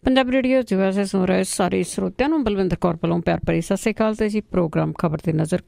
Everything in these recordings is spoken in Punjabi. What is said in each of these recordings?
पंजाबी रेडियो जिवा से सुन रहे सारे ਸਰੋਤਿਆਂ ਨੂੰ ਬਲਵਿੰਦਰ ਕੌਰ ਵੱਲੋਂ ਪਿਆਰ ਭਰੀ ਸਤਿ ਸ਼੍ਰੀ ਅਕਾਲ। ਤੇ ਜੀ ਪ੍ਰੋਗਰਾਮ ਖਬਰ ਤੇ ਨਜ਼ਰ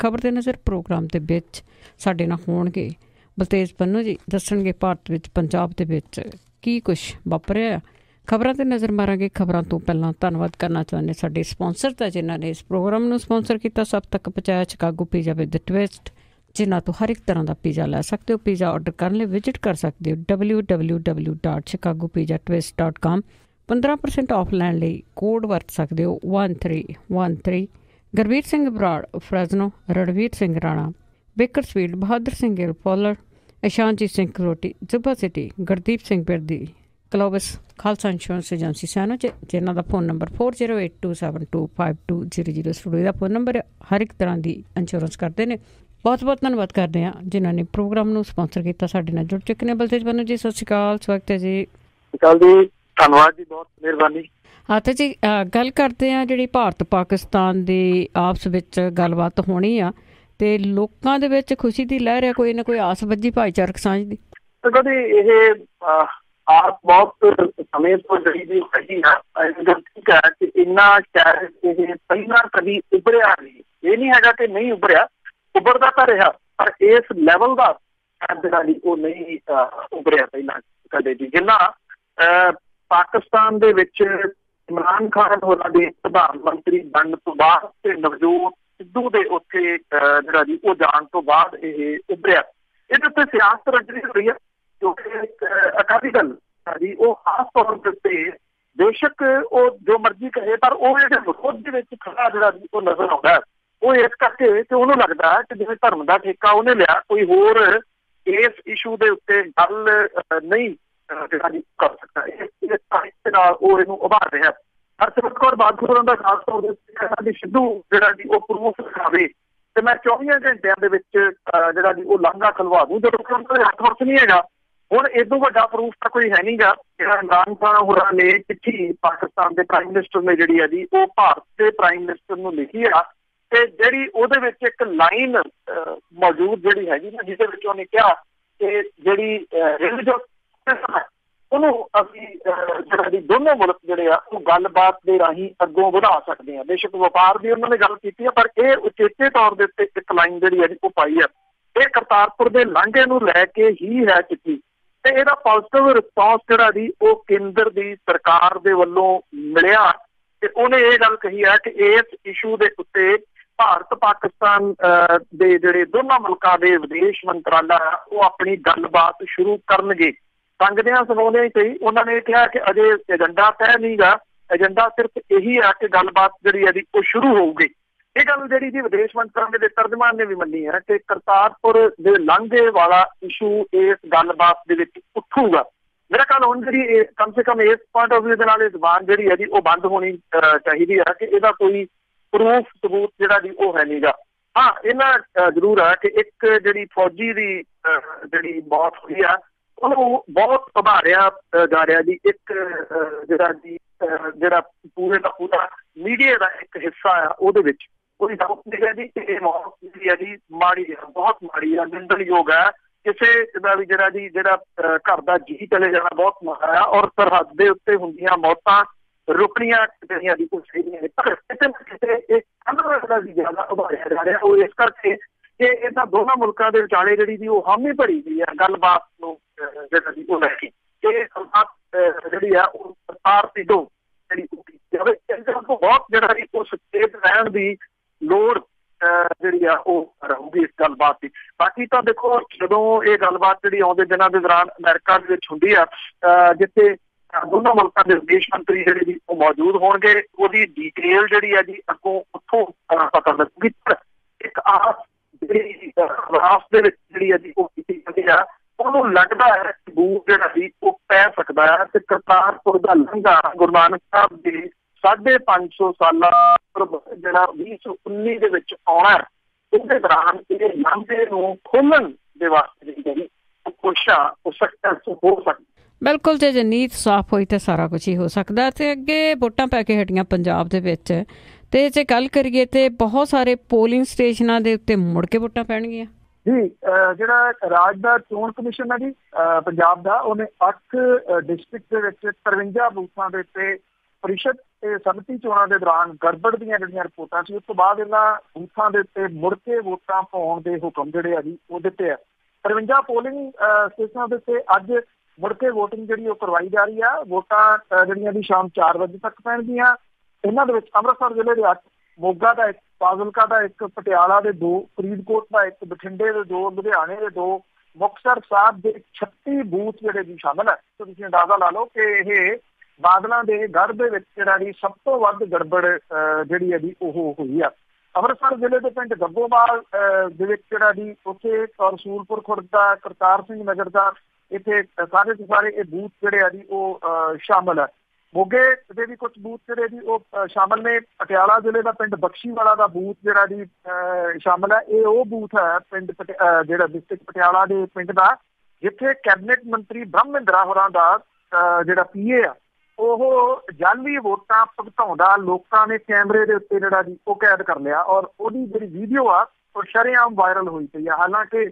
ਪ੍ਰੋਗਰਾਮ ਦੇ ਵਿੱਚ ਸਾਡੇ ਨਾਲ ਹੋਣਗੇ ਬਲਤੇਜ ਪੰਨੂ ਜੀ, ਦੱਸਣਗੇ ਭਾਰਤ ਵਿੱਚ ਪੰਜਾਬ ਦੇ ਵਿੱਚ ਕੀ ਕੁਛ ਵਾਪਰਿਆ। ਖਬਰਾਂ ਤੇ ਨਜ਼ਰ ਮਾਰਾਂਗੇ। ਖਬਰਾਂ ਤੋਂ ਪਹਿਲਾਂ ਧੰਨਵਾਦ ਕਰਨਾ ਚਾਹੁੰਦੇ ਸਾਡੇ ਸਪਾਂਸਰ ਦਾ, ਜਿਨ੍ਹਾਂ ਨੇ ਇਸ ਪ੍ਰੋਗਰਾਮ ਨੂੰ ਸਪਾਂਸਰ ਕੀਤਾ, ਸਭ ਤੱਕ ਪਹੁੰਚਾਇਆ। ਸ਼ਿਕਾਗੋ ਪੀਜ਼ਾ ਵਿਦ ਟਵਿਸਟ, ਜਿਨ੍ਹਾਂ ਤੋਂ ਹਰ ਇੱਕ ਤਰ੍ਹਾਂ ਦਾ ਪੀਜ਼ਾ ਲੈ ਸਕਦੇ ਹੋ। ਪੀਜ਼ਾ ਆਰਡਰ ਕਰਨ ਲਈ ਵਿਜ਼ਿਟ ਕਰ ਸਕਦੇ ਹੋ www.chicagopizzatwist.com। 15% ਆਫ ਲੈਣ ਲਈ ਕੋਡ ਵਰਤ ਸਕਦੇ ਹੋ 1313। ਗੁਰਵੀਰ ਸਿੰਘ ਬਰਾੜ ਫਰੈਜ਼ਨੋ, ਰਣਵੀਰ ਸਿੰਘ ਰਾਣਾ ਬੇਕਰਸਫੀਲਡ, ਬਹਾਦਰ ਸਿੰਘ ਗਿੱਲ ਪੋਲਰ, ਇਸ਼ਾਨਜੀਤ ਸਿੰਘ ਕਰੋਟੀ ਜੁਬਾ ਸਿਟੀ, ਗੁਰਦੀਪ ਸਿੰਘ ਬਿਰਦੀ ਕਲੋਬਸ ਖਾਲਸਾ ਇੰਸ਼ੋਰੈਂਸ ਏਜੰਸੀ ਸੈਨੋ 'ਚ, ਜਿਨ੍ਹਾਂ ਦਾ ਫੋਨ ਨੰਬਰ 4082725200। ਸਟੂਡੀਓ ਦਾ ਫੋਨ ਨੰਬਰ। ਹਰ ਇੱਕ ਤਰ੍ਹਾਂ ਦੀ ਇੰਸ਼ੋਰੈਂਸ ਕਰਦੇ ਨੇ। ਬਹੁਤ ਬਹੁਤ ਧੰਨਵਾਦ ਕਰਦੇ ਹਾਂ ਜਿਨ੍ਹਾਂ ਨੇ ਪ੍ਰੋਗਰਾਮ ਨੂੰ ਸਪਾਂਸਰ ਕੀਤਾ, ਸਾਡੇ ਨਾਲ ਜੁੜ ਚੁੱਕੇ ਨੇ। ਬਲਤੇਜ ਪੰਨੂ ਜੀ, ਸਤਿ ਸ਼੍ਰੀ ਅਕਾਲ, ਸਵਾਗਤ ਹੈ ਜੀ। ਧੰਨਵਾਦ ਜੀ, ਬਹੁਤ ਮਿਹਰਬਾਨੀ। ਹਾਂ ਤੇ ਜੀ, ਗੱਲ ਕਰਦੇ ਹਾਂ ਜਿਹੜੀ ਭਾਰਤ ਪਾਕਿਸਤਾਨ ਦੀ ਆਪਸ ਵਿੱਚ ਗੱਲਬਾਤ ਹੋਣੀ ਆ ਤੇ ਲੋਕਾਂ ਦੇ ਵਿੱਚ ਖੁਸ਼ੀ ਦੀ ਲਹਿਰ ਹੈ, ਕੋਈ ਨਾ ਕੋਈ ਆਸ ਵੱਜੀ ਭਾਈਚਾਰਕ ਸਾਂਝ ਦੀ। ਇਹ ਆਸ ਬਹੁਤ ਸਮੇਂ ਤੋਂ ਜਿਹੜੀ ਵੀ ਹੈਗੀ ਆ, ਠੀਕ ਹੈ ਕਿ ਇੰਨਾ ਸ਼ਾਇਦ ਇਹ ਪਹਿਲਾਂ ਕਦੀ ਉੱਭਰਿਆ ਨਹੀਂ। ਇਹ ਨਹੀਂ ਹੈਗਾ ਕਿ ਨਹੀਂ ਉੱਭਰਿਆ, ਉੱਭਰਦਾ ਤਾਂ ਰਿਹਾ, ਪਰ ਇਸ ਲੈਵਲ ਦਾ ਜਿਹੜਾ ਉਹ ਨਹੀਂ ਉੱਭਰਿਆ ਪਹਿਲਾਂ ਕਦੇ ਵੀ। ਜਿੰਨਾ ਪਾਕਿਸਤਾਨ ਦੇ ਵਿੱਚ ਇਮਰਾਨ ਖਾਨ ਹੋਰਾਂ ਦੇ ਪ੍ਰਧਾਨ ਮੰਤਰੀ ਬਣਨ ਤੋਂ ਬਾਅਦ ਤੇ ਨਵਜੋਤ ਸਿੱਧੂ ਦੇ ਉੱਥੇ ਜਿਹੜਾ ਜੀ ਉਹ ਜਾਣ ਤੋਂ ਬਾਅਦ ਇਹ ਉੱਭਰਿਆ। ਇਹਦੇ ਉੱਤੇ ਸਿਆਸਤ ਰਚਨੀ ਹੋ ਰਹੀ ਹੈ, ਕਿਉਂਕਿ ਅਕਾਲੀ ਦਲ ਜੀ ਉਹ ਖਾਸ ਤੌਰ ਦੇ ਉੱਤੇ ਬੇਸ਼ੱਕ ਉਹ ਜੋ ਮਰਜ਼ੀ ਕਹੇ, ਪਰ ਉਹ ਇਹਦੇ ਵਿਰੋਧ ਦੇ ਵਿੱਚ ਖੜਾ ਜਿਹੜਾ ਜੀ ਉਹ ਨਜ਼ਰ ਆਉਂਦਾ। ਉਹ ਇਸ ਕਰਕੇ ਕਿ ਉਹਨੂੰ ਲੱਗਦਾ ਕਿ ਜਿਵੇਂ ਧਰਮ ਦਾ ਠੇਕਾ ਉਹਨੇ ਲਿਆ, ਕੋਈ ਹੋਰ ਇਸ ਇਸ਼ੂ ਦੇ ਉੱਤੇ ਗੱਲ ਨਹੀਂ ਜਿਹੜਾ ਜੀ ਕਰ ਸਕਦਾ। ਇਸ ਨਾਲ ਉਹ ਇਹਨੂੰ ਉਭਾਰ ਰਿਹਾ। ਹਰਸਿਮਰਤ ਕੌਰ ਬਾਦਲ ਹੋਰਾਂ ਦਾ ਖਾਸ ਤੌਰ ਦੇ ਉੱਤੇ ਸਿੱਧੂ ਜਿਹੜਾ ਜੀ ਉਹ ਪ੍ਰੂਫ ਦਿਖਾਵੇ ਤੇ ਮੈਂ 24 ਘੰਟਿਆਂ ਦੇ ਵਿੱਚ ਜਿਹੜਾ ਜੀ ਉਹ ਲਾਂਘਾ ਖਲਵਾ ਦੂੰ। ਜਦੋਂ ਹੱਥ ਵਰਤ ਨਹੀਂ ਹੈਗਾ, ਹੁਣ ਏਦੋਂ ਵੱਡਾ ਪ੍ਰੂਫ ਤਾਂ ਕੋਈ ਹੈ ਨੀਗਾ। ਜਿਹੜਾ ਇਮਰਾਨ ਖਾਨ ਹੋਰਾਂ ਨੇ ਚਿੱਠੀ ਪਾਕਿਸਤਾਨ ਦੇ ਪ੍ਰਾਈਮ ਮਿਨਿਸਟਰ ਨੇ ਜਿਹੜੀ ਹੈ ਜੀ ਉਹ ਭਾਰਤ ਦੇ ਪ੍ਰਾਈਮ ਮਿਨਿਸਟਰ ਨੂੰ ਲਿਖੀ ਆ, ਤੇ ਜਿਹੜੀ ਉਹਦੇ ਵਿੱਚ ਇੱਕ ਲਾਈਨ ਮੌਜੂਦ ਜਿਹੜੀ ਹੈਗੀ ਨਾ, ਜਿਹਦੇ ਵਿੱਚ ਉਹਨੇ ਕਿਹਾ ਕਿ ਜਿਹੜੀ ਉਹਨੂੰ ਅਸੀਂ ਜਿਹੜਾ ਜੀ ਦੋਨੋਂ ਮੁਲਕ ਜਿਹੜੇ ਆ ਉਹ ਗੱਲਬਾਤ ਦੇ ਰਾਹੀਂ ਅੱਗੋਂ ਵਧਾ ਸਕਦੇ ਹਾਂ। ਬੇਸ਼ੱਕ ਵਪਾਰ ਦੀ ਉਹਨਾਂ ਨੇ ਗੱਲ ਕੀਤੀ ਹੈ, ਪਰ ਇਹ ਉਚੇਚੇ ਤੌਰ ਦੇ ਉੱਤੇ ਇੱਕ ਲਾਈਨ ਜਿਹੜੀ ਹੈ ਜੀ ਉਹ ਪਾਈ ਹੈ। ਇਹ ਕਰਤਾਰਪੁਰ ਦੇ ਲਾਂਘੇ ਨੂੰ ਲੈ ਕੇ ਹੀ ਹੈ ਚਿੱਠੀ, ਤੇ ਇਹਦਾ ਪੋਜ਼ੀਟਿਵ ਰਿਸਪਾਂਸ ਜਿਹੜਾ ਜੀ ਉਹ ਕੇਂਦਰ ਦੀ ਸਰਕਾਰ ਦੇ ਵੱਲੋਂ ਮਿਲਿਆ। ਤੇ ਉਹਨੇ ਇਹ ਗੱਲ ਕਹੀ ਹੈ ਕਿ ਇਸ ਇਸ਼ੂ ਦੇ ਉੱਤੇ ਭਾਰਤ ਪਾਕਿਸਤਾਨ ਦੇ ਜਿਹੜੇ ਦੋਨਾਂ ਮੁਲਕਾਂ ਦੇ ਵਿਦੇਸ਼ ਮੰਤਰਾਲਾ ਉਹ ਆਪਣੀ ਗੱਲਬਾਤ ਸ਼ੁਰੂ ਕਰਨਗੇ। ਸੰਗਦਿਆਂ ਸੁਣਾਉਂਦਿਆਂ ਹੀ ਸਹੀ ਉਹਨਾਂ ਨੇ ਕਿਹਾ ਕਿ ਅਜੇ ਏਜੰਡਾ ਤੈਅ ਨਹੀਂਗਾ, ਏਜੰਡਾ ਸਿਰਫ ਇਹੀ ਆ ਕਿ ਗੱਲਬਾਤ ਜਿਹੜੀ ਹੈ ਜੀ ਉਹ ਸ਼ੁਰੂ ਹੋਊਗੀ। ਇਹ ਗੱਲ ਜਿਹੜੀ ਜੀ ਵਿਦੇਸ਼ ਮੰਤਰਾਲੇ ਦੇ ਤਰਜਮਾਨ ਨੇ ਵੀ ਮੰਨੀ ਹੈ ਕਿ ਕਰਤਾਰਪੁਰ ਦੇ ਲਾਂਘੇ ਵਾਲਾ ਇਸ਼ੂ ਇਸ ਗੱਲਬਾਤ ਦੇ ਵਿੱਚ ਉੱਠੂਗਾ। ਮੇਰਾ ਖਿਆਲ ਹੁਣ ਜਿਹੜੀ ਕਮ ਸੇ ਕਮ ਇਸ ਪੁਆਇੰਟ ਆਫ ਵਿਊ ਦੇ ਨਾਲ ਇਹ ਜ਼ਬਾਨ ਜਿਹੜੀ ਹੈ ਜੀ ਉਹ ਬੰਦ ਹੋਣੀ ਚਾਹੀਦੀ ਹੈ ਕਿ ਇਹਦਾ ਕੋਈ ਪ੍ਰੂਫ ਸਬੂਤ ਜਿਹੜਾ ਜੀ ਉਹ ਹੈ ਨੀਗਾ। ਹਾਂ, ਇਹਨਾਂ ਜ਼ਰੂਰ ਹੈ ਕਿ ਇੱਕ ਜਿਹੜੀ ਫੌਜੀ ਦੀ ਜਿਹੜੀ ਮੌਤ ਹੋਈ ਆ ਉਹਨੂੰ ਬਹੁਤ ਉਭਾਰਿਆ ਜਾ ਰਿਹਾ ਜੀ। ਇੱਕ ਜਿਹੜਾ ਪੂਰੇ ਦਾ ਪੂਰਾ ਮੀਡੀਆ ਦਾ ਇੱਕ ਹਿੱਸਾ ਆ, ਉਹਦੇ ਵਿੱਚ ਕੋਈ ਡਾਊਟ ਨਹੀਂ ਹੈ ਜੀ ਕਿ ਇਹ ਮੌਤ ਜਿਹੜੀ ਹੈ ਜੀ ਮਾੜੀ ਆ, ਬਹੁਤ ਮਾੜੀ ਆ, ਨਿੰਦਣਯੋਗ ਹੈ। ਕਿਸੇ ਦਾ ਵੀ ਜਿਹੜਾ ਘਰ ਦਾ ਜੀਅ ਚਲੇ ਜਾਣਾ ਬਹੁਤ ਮਾੜਾ ਆ, ਔਰ ਸਰਹੱਦ ਦੇ ਉੱਤੇ ਹੁੰਦੀਆਂ ਮੌਤਾਂ ਰੁਕਣੀਆਂ ਜਿਹੜੀਆਂ ਦੀ ਉਹ ਸਹੀ ਨਹੀਂ। ਪਰ ਕਿਤੇ ਨਾ ਕਿਤੇ ਇਹ ਜਿਹੜਾ ਵੀ ਜ਼ਿਆਦਾ ਉਭਾਰਿਆ ਜਾ ਰਿਹਾ, ਉਹ ਇਸ ਕਰਕੇ ਕਿ ਇਹਨਾਂ ਦੋਨਾਂ ਮੁਲਕਾਂ ਦੇ ਵਿਚਾਲੇ ਜਿਹੜੀ ਜੀ ਉਹ ਹਾਮੀ ਭਰੀ ਗਈ ਹੈ ਗੱਲਬਾਤ ਨੂੰ ਜਿਹੜਾ ਜੀ ਉਹ ਲੈ ਕੇ। ਇਹ ਗੱਲਬਾਤ ਜਿਹੜੀ ਆ ਉਹ ਸਰਕਾਰ ਦੀ ਦੋ ਜਿਹੜੀ ਜਾਵੇ, ਬਹੁਤ ਜਿਹੜਾ ਜੀ ਉਹ ਸੁਚੇਤ ਰਹਿਣ ਦੀ ਲੋੜ ਜਿਹੜੀ ਆ ਉਹ ਰਹੂਗੀ ਇਸ ਗੱਲਬਾਤ ਦੀ। ਬਾਕੀ ਤਾਂ ਦੇਖੋ, ਜਦੋਂ ਇਹ ਗੱਲਬਾਤ ਜਿਹੜੀ ਆਉਂਦੇ ਦਿਨਾਂ ਦੇ ਦੌਰਾਨ ਅਮਰੀਕਾ ਦੇ ਵਿੱਚ ਹੁੰਦੀ ਆ, ਜਿੱਥੇ ਦੋਨਾਂ ਮੁਲਕਾਂ ਦੇ ਵਿਦੇਸ਼ ਮੰਤਰੀ ਜਿਹੜੇ ਜੀ ਉਹ ਮੌਜੂਦ ਹੋਣਗੇ, ਉਹਦੀ ਡਿਟੇਲ ਜਿਹੜੀ ਆ ਜੀ ਅੱਗੋਂ ਉੱਥੋਂ ਪਤਾ ਲੱਗੂਗੀ। ਇੱਕ ਆਸ ਜਿਹੜੀ ਰਾਸ ਦੇ ਵਿੱਚ ਜਿਹੜੀ ਆ ਜੀ ਉਹ ਕੀਤੀ ਜਾਂਦੀ ਆ, ਉਹਨੂੰ ਲੱਗਦਾ ਹੈ ਬੂਟ ਜਿਹੜਾ ਜੀ ਉਹ ਪੈ ਸਕਦਾ ਹੈ। ਤੇ ਕਰਤਾਰਪੁਰ ਦਾ ਲੰਘਾ ਗੁਰੂ ਨਾਨਕ ਸਾਹਿਬ ਦੇ 550 ਸਾਲਾਂ ਜਿਹੜਾ 2019 ਦੇ ਵਿੱਚ ਆਉਣਾ, ਉਹਦੇ ਦੌਰਾਨ ਇਹ ਲਾਂਘੇ ਨੂੰ ਖੋਲਣ ਦੇ ਵਾਸਤੇ ਜਿਹੜੀ ਕੋਸ਼ਿਸ਼ਾਂ ਹੋ ਸਕਦਾ। ਬਿਲਕੁਲ, ਜੇ ਨੀਤ ਸਾਫ਼ ਹੋਈ ਤਾਂ ਸਾਰਾ ਕੁਛ ਹੀ ਹੋ ਸਕਦਾ। ਤੇ ਅੱਗੇ ਵੋਟਾਂ ਪੈ ਕੇ ਹਟੀਆਂ ਪੰਜਾਬ ਦੇ ਵਿੱਚ, ਤੇ ਜੇ ਗੱਲ ਕਰੀਏ ਤੇ ਬਹੁਤ ਸਾਰੇ ਪੋਲਿੰਗ ਸਟੇਸ਼ਨਾਂ ਦੇ ਉੱਤੇ ਮੁੜ ਕੇ ਵੋਟਾਂ ਪੈਣਗੀਆਂ ਜੀ। ਜਿਹੜਾ ਰਾਜ ਦਾ ਚੋਣ ਕਮਿਸ਼ਨ ਹੈ ਜੀ ਪੰਜਾਬ ਦਾ, ਉਹਨੇ 8 ਡਿਸਟ੍ਰਿਕਟ ਦੇ ਵਿੱਚ 53 ਬੂਥਾਂ ਦੇ ਉੱਤੇ ਪ੍ਰੀਸ਼ਦ ਤੇ ਸੰਮਤੀ ਚੋਣਾਂ ਦੇ ਦੌਰਾਨ ਗੜਬੜ ਦੀਆਂ ਜਿਹੜੀਆਂ ਰਿਪੋਰਟਾਂ ਸੀ, ਉਸ ਤੋਂ ਬਾਅਦ ਇਹਨਾਂ ਬੂਥਾਂ ਦੇ ਉੱਤੇ ਮੁੜ ਕੇ ਵੋਟਾਂ ਪਾਉਣ ਦੇ ਹੁਕਮ ਜਿਹੜੇ ਆ ਜੀ ਉਹ ਦਿੱਤੇ ਆ। 53 ਪੋਲਿੰਗ ਸਟੇਸ਼ਨਾਂ ਦੇ ਉੱਤੇ ਅੱਜ ਮੁੜ ਕੇ ਵੋਟਿੰਗ ਜਿਹੜੀ ਉਹ ਕਰਵਾਈ ਜਾ ਰਹੀ ਆ। ਵੋਟਾਂ ਜਿਹੜੀਆਂ ਦੀ ਸ਼ਾਮ 4 ਵਜੇ ਤੱਕ ਪੈਣਗੀਆਂ। ਇਹਨਾਂ ਦੇ ਵਿੱਚ ਅੰਮ੍ਰਿਤਸਰ ਜ਼ਿਲ੍ਹੇ ਦੇ 8, ਮੋਗਾ ਦਾ 1, ਫਾਜ਼ਿਲਕਾ ਦਾ 1, ਪਟਿਆਲਾ ਦੇ 2, ਫਰੀਦਕੋਟ ਦਾ 1, ਬਠਿੰਡੇ ਦੇ 2, ਲੁਧਿਆਣੇ ਦੇ 2, ਮੁਕਤਸਰ ਸਾਹਿਬ ਦੇ 36 ਬੂਥ ਜਿਹੜੇ ਜੀ ਸ਼ਾਮਲ ਹੈ। ਤੇ ਤੁਸੀਂ ਅੰਦਾਜ਼ਾ ਲਾ ਲਓ ਕਿ ਇਹ ਬਾਦਲਾਂ ਦੇ ਗੜ੍ਹ ਦੇ ਵਿੱਚ ਜਿਹੜਾ ਜੀ ਸਭ ਤੋਂ ਵੱਧ ਗੜਬੜ ਜਿਹੜੀ ਹੈ ਜੀ ਉਹ ਹੋਈ ਆ। ਅੰਮ੍ਰਿਤਸਰ ਜ਼ਿਲ੍ਹੇ ਦੇ ਪਿੰਡ ਗੱਗੋਵਾਲ ਦੇ ਵਿੱਚ ਜਿਹੜਾ ਜੀ ਉੱਥੇ ਰਸੂਲਪੁਰ ਖੁਰਦ ਦਾ, ਕਰਤਾਰ ਸਿੰਘ ਨਗਰ ਦਾ, ਇੱਥੇ ਸਾਰੇ ਦੇ ਸਾਰੇ ਇਹ ਬੂਥ ਜਿਹੜੇ ਆ ਜੀ ਉਹ ਸ਼ਾਮਲ ਹੈ। ਮੋਗੇ ਦੇ ਵੀ ਕੁਝ ਬੂਥ ਜਿਹੜੇ ਜੀ ਉਹ ਸ਼ਾਮਲ ਨੇ। ਪਟਿਆਲਾ ਜ਼ਿਲ੍ਹੇ ਦਾ ਪਿੰਡ ਬਖਸ਼ੀਵਾਲਾ ਦਾ ਬੂਥ ਜਿਹੜਾ ਜੀ ਸ਼ਾਮਲ ਹੈ। ਇਹ ਉਹ ਬੂਥ ਹੈ ਪਿੰਡ ਜਿਹੜਾ ਡਿਸਟ੍ਰਿਕਟ ਪਟਿਆਲਾ ਦੇ ਪਿੰਡ ਦਾ, ਜਿੱਥੇ ਕੈਬਨਿਟ ਮੰਤਰੀ ਬ੍ਰਹਮ ਮਹਿੰਦਰਾ ਹੋਰਾਂ ਦਾ ਜਿਹੜਾ PA ਆ ਉਹ ਜਾਅਲੀ ਵੋਟਾਂ ਭੁਗਤਾਉਂਦਾ ਲੋਕਾਂ ਨੇ ਕੈਮਰੇ ਦੇ ਉੱਤੇ ਜਿਹੜਾ ਜੀ ਉਹ ਕੈਦ ਕਰ ਲਿਆ, ਔਰ ਉਹਦੀ ਜਿਹੜੀ ਵੀਡੀਓ ਆ ਉਹ ਸ਼ਰੇਆਮ ਵਾਇਰਲ ਹੋਈ ਪਈ ਆ। ਹਾਲਾਂਕਿ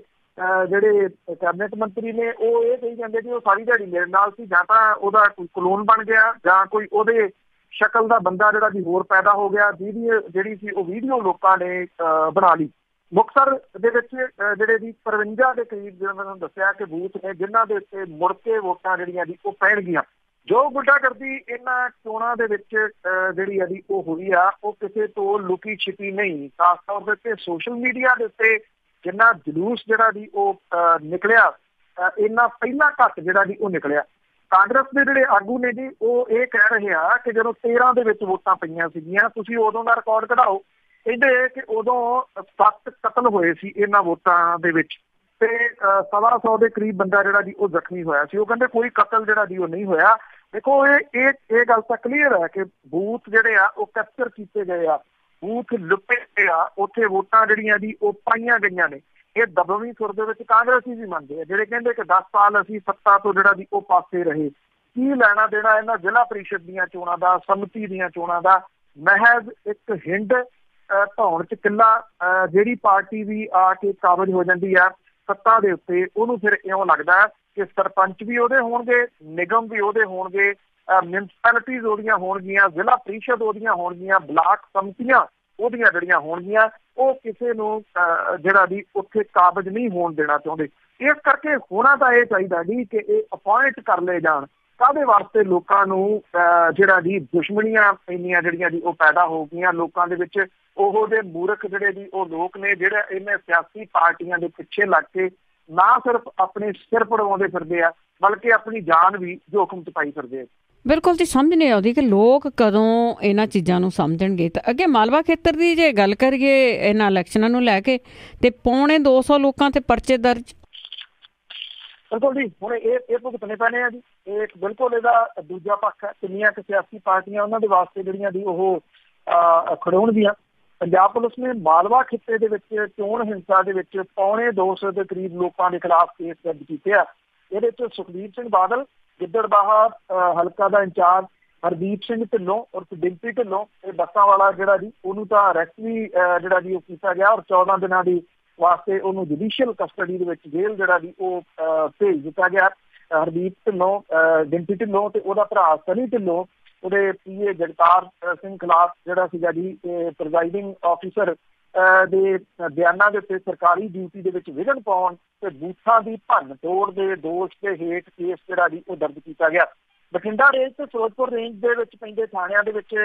ਜਿਹੜੇ ਕੈਬਨਿਟ ਮੰਤਰੀ ਨੇ ਉਹ ਇਹ ਕਹੀ ਜਾਂਦੇ ਕਿ ਉਹ ਸਾਰੀ ਦਿਹਾੜੀ ਮੇਰੇ ਨਾਲ ਸੀ, ਜਾਂ ਤਾਂ ਉਹਦਾ ਕੋਈ ਕਲੋਨ ਬਣ ਗਿਆ ਜਾਂ ਕੋਈ ਉਹਦੇ ਸ਼ਕਲ ਦਾ ਬੰਦਾ ਜਿਹੜਾ ਜੀ ਹੋਰ ਪੈਦਾ ਹੋ ਗਿਆ, ਜਿਹਦੀ ਜਿਹੜੀ ਸੀ ਉਹ ਵੀਡੀਓ ਲੋਕਾਂ ਨੇ ਬਣਾ ਲਈ। ਮੁਕਤਸਰ ਦੇ ਵਿੱਚ ਜਿਹੜੇ ਜੀ 53 ਦੇ ਕਰੀਬ ਜਿਵੇਂ ਮੈਨੂੰ ਦੱਸਿਆ ਕਿ ਬੂਥ ਨੇ ਜਿਨ੍ਹਾਂ ਦੇ ਉੱਤੇ ਮੁੜ ਕੇ ਵੋਟਾਂ ਜਿਹੜੀਆਂ ਜੀ ਉਹ ਪੈਣਗੀਆਂ। ਜੋ ਗੁੰਡਾਗਰਦੀ ਇਹਨਾਂ ਚੋਣਾਂ ਦੇ ਵਿੱਚ ਜਿਹੜੀ ਆ ਜੀ ਉਹ ਹੋਈ ਆ ਉਹ ਕਿਸੇ ਤੋਂ ਲੁਕੀ ਛਿਪੀ ਨਹੀਂ। ਖਾਸ ਤੌਰ ਦੇ ਉੱਤੇ ਸੋਸ਼ਲ ਮੀਡੀਆ ਦੇ ਉੱਤੇ ਜਿੰਨਾ ਜਲੂਸ ਜਿਹੜਾ ਜੀ ਉਹ ਨਿਕਲਿਆ, ਇੰਨਾ ਪਹਿਲਾਂ ਘੱਟ ਜਿਹੜਾ ਜੀ ਉਹ ਨਿਕਲਿਆ। ਕਾਂਗਰਸ ਦੇ ਜਿਹੜੇ ਆਗੂ ਨੇ ਜੀ ਉਹ ਇਹ ਕਹਿ ਰਹੇ ਆ ਕਿ ਜਦੋਂ 13 ਦੇ ਵਿੱਚ ਵੋਟਾਂ ਪਈਆਂ ਸੀਗੀਆਂ, ਤੁਸੀਂ ਉਦੋਂ ਦਾ ਰਿਕਾਰਡ ਕਢਾਓ। ਕਹਿੰਦੇ ਕਿ ਉਦੋਂ 7 ਕਤਲ ਹੋਏ ਸੀ ਇਹਨਾਂ ਵੋਟਾਂ ਦੇ ਵਿੱਚ, ਤੇ 125 ਦੇ ਕਰੀਬ ਬੰਦਾ ਜਿਹੜਾ ਜੀ ਉਹ ਜ਼ਖਮੀ ਹੋਇਆ ਸੀ। ਉਹ ਕਹਿੰਦੇ ਕੋਈ ਕਤਲ ਜਿਹੜਾ ਜੀ ਉਹ ਨਹੀਂ ਹੋਇਆ। ਦੇਖੋ ਇਹ ਗੱਲ ਤਾਂ ਕਲੀਅਰ ਹੈ ਕਿ ਬੂਥ ਜਿਹੜੇ ਆ ਉਹ ਕੈਪਚਰ ਕੀਤੇ ਗਏ ਆ, ਬੂਥ ਲੁੱਟੇ ਆ, ਉੱਥੇ ਵੋਟਾਂ ਜਿਹੜੀਆਂ ਜੀ ਉਹ ਪਾਈਆਂ ਗਈਆਂ ਨੇ। ਇਹ ਦਬਵੀਂ ਸੁਰ ਦੇ ਵਿੱਚ ਕਾਂਗਰਸੀ ਵੀ ਮੰਨਦੇ ਆ, ਜਿਹੜੇ ਕਹਿੰਦੇ ਕਿ 10 ਸਾਲ ਅਸੀਂ ਸੱਤਾ ਤੋਂ ਜਿਹੜਾ ਜੀ ਉਹ ਪਾਸੇ ਰਹੇ। ਕੀ ਲੈਣਾ ਦੇਣਾ ਇਹਨਾਂ ਜ਼ਿਲ੍ਹਾ ਪ੍ਰੀਸ਼ਦ ਦੀਆਂ ਚੋਣਾਂ ਦਾ, ਸੰਮਤੀ ਦੀਆਂ ਚੋਣਾਂ ਦਾ? ਮਹਿਜ਼ ਇੱਕ ਹਿੰਡ ਧੌਣ ਚ ਕਿੱਲਾ ਜਿਹੜੀ ਪਾਰਟੀ ਵੀ ਆ ਕੇ ਕਾਬਜ਼ ਹੋ ਜਾਂਦੀ ਆ ਸੱਤਾ ਦੇ ਉੱਤੇ, ਉਹਨੂੰ ਫਿਰ ਇਉਂ ਲੱਗਦਾ ਕਿ ਸਰਪੰਚ ਵੀ ਉਹਦੇ ਹੋਣਗੇ, ਨਿਗਮ ਵੀ ਉਹਦੇ ਹੋਣਗੇ, ਮਿਊਨਿਸਪੈਲਿਟੀਜ਼ ਉਹਦੀਆਂ ਹੋਣਗੀਆਂ, ਜ਼ਿਲ੍ਹਾ ਪ੍ਰੀਸ਼ਦ ਉਹਦੀਆਂ ਹੋਣਗੀਆਂ, ਬਲਾਕ ਸੰਮਤੀਆਂ ਉਹਦੀਆਂ ਜਿਹੜੀਆਂ ਹੋਣਗੀਆਂ, ਉਹ ਕਿਸੇ ਨੂੰ ਜਿਹੜਾ ਵੀ ਉੱਥੇ ਕਾਬਜ਼ ਨਹੀਂ ਹੋਣ ਦੇਣਾ ਚਾਹੁੰਦੇ। ਇਸ ਕਰਕੇ ਹੋਣਾ ਤਾਂ ਇਹ ਚਾਹੀਦਾ ਜੀ ਕਿ ਇਹ ਅਪੁਆਇੰਟ ਕਰ ਲਏ ਜਾਣ। ਕਾਹਦੇ ਵਾਸਤੇ ਲੋਕਾਂ ਨੂੰ ਜਿਹੜਾ ਜੀ ਦੁਸ਼ਮਣੀਆਂ ਇੰਨੀਆਂ ਜਿਹੜੀਆਂ ਜੀ ਉਹ ਪੈਦਾ ਹੋ ਗਈਆਂ ਲੋਕਾਂ ਦੇ ਵਿੱਚ। ਉਹੋ ਜਿਹੇ ਮੂਰਖ ਜਿਹੜੇ ਜੀ ਉਹ ਲੋਕ ਨੇ ਜਿਹੜੇ ਇਹਨਾਂ ਸਿਆਸੀ ਪਾਰਟੀਆਂ ਦੇ ਪਿੱਛੇ ਲੱਗ ਕੇ ਨਾ ਸਿਰਫ ਆਪਣੇ ਸਿਰ ਪੜਵਾਉਂਦੇ ਫਿਰਦੇ ਆ, ਬਲਕਿ ਆਪਣੀ ਜਾਨ ਵੀ ਜੋਖਮ ਚ ਪਾਈ ਫਿਰਦੇ ਆ। ਬਿਲਕੁਲ ਜੀ, ਸਮਝ ਨਹੀਂ ਆਉਂਦੀ ਕਿ ਲੋਕ ਕਦੋਂ ਇਹਨਾਂ ਚੀਜ਼ਾਂ ਨੂੰ ਸਮਝਣਗੇ। ਤਾਂ ਅੱਗੇ ਮਾਲਵਾ ਖੇਤਰ ਦੀ ਜੇ ਗੱਲ ਕਰੀਏ ਇਹਨਾਂ ਇਲੈਕਸ਼ਨਾਂ ਨੂੰ ਲੈ ਕੇ, ਤੇ 250 ਲੋਕਾਂ ਤੇ ਪਰਚੇ ਦਰਜ। ਬਿਲਕੁਲ ਜੀ, ਹੁਣ ਇਹ ਭੁਗਤਣੇ ਪੈਣੇ ਆ ਜੀ। ਇਹ ਬਿਲਕੁਲ ਇਹਦਾ ਦੂਜਾ ਪੱਖ ਹੈ। ਕਿੰਨੀਆਂ ਕੁ ਸਿਆਸੀ ਪਾਰਟੀਆਂ ਉਹਨਾਂ ਦੇ ਵਾਸਤੇ ਜਿਹੜੀਆਂ ਦੀ ਉਹ ਖੜਾਉਣਗੀਆਂ। ਪੰਜਾਬ ਪੁਲਿਸ ਨੇ ਮਾਲਵਾ ਖਿੱਤੇ ਦੇ ਵਿੱਚ ਚੋਣ ਹਿੰਸਾ ਦੇ ਵਿੱਚ 250 ਦੇ ਕਰੀਬ ਲੋਕਾਂ ਦੇ ਖਿਲਾਫ ਕੇਸ ਦਰਜ ਕੀਤੇ ਆ। ਇਹਦੇ ਵਿੱਚ ਸੁਖਬੀਰ ਸਿੰਘ ਬਾਦਲ, ਗਿੱਦੜਬਾਹਾ ਹਲਕਾ ਦਾ ਇੰਚਾਰਜ ਹਰਦੀਪ ਸਿੰਘ ਢਿੱਲੋਂ ਉਰਫ ਡਿੰਪੀ ਢਿੱਲੋਂ, ਇਹ ਬੱਸਾਂ ਵਾਲਾ ਜਿਹੜਾ ਜੀ ਉਹਨੂੰ ਤਾਂ ਅਰੈਸਟ ਵੀ ਜਿਹੜਾ ਜੀ ਉਹ ਕੀਤਾ ਗਿਆ, ਔਰ 14 ਦਿਨਾਂ ਦੀ ਵਾਸਤੇ ਉਹਨੂੰ ਜੁਡੀਸ਼ੀਅਲ ਕਸਟਡੀ ਦੇ ਵਿੱਚ ਜੇਲ੍ਹ ਜਿਹੜਾ ਜੀ ਉਹ ਭੇਜ ਦਿੱਤਾ ਗਿਆ। ਹਰਦੀਪ ਢਿੱਲੋਂ, ਡਿੰਪੀ ਢਿੱਲੋਂ ਤੇ ਉਹਦਾ ਭਰਾ ਸਨੀ ਢਿੱਲੋਂ, ਉਹਦੇ PA ਜਗਤਾਰ ਸਿੰਘ ਖਿਲਾਫ ਜਿਹੜਾ ਸੀਗਾ ਜੀ ਪ੍ਰੈਜ਼ਾਈਡਿੰਗ ਆਫਿਸਰ ਦੇ ਬਿਆਨਾਂ ਦੇ ਉੱਤੇ ਸਰਕਾਰੀ ਡਿਊਟੀ ਦੇ ਵਿੱਚ ਵਿਘਨ ਪਾਉਣ ਤੇ ਬੂਥਾਂ ਦੀ ਭੰਨ ਤੋੜ ਦੇ ਦੋਸ਼ ਦੇ ਹੇਠ ਕੇਸ ਜਿਹੜਾ ਜੀ ਉਹ ਦਰਜ ਕੀਤਾ ਗਿਆ। ਬਠਿੰਡਾ ਰੇਂਜ ਤੇ ਫਿਰੋਜ਼ਪੁਰ ਰੇਂਜ ਦੇ ਵਿੱਚ ਪੈਂਦੇ ਥਾਣਿਆਂ ਦੇ ਵਿੱਚ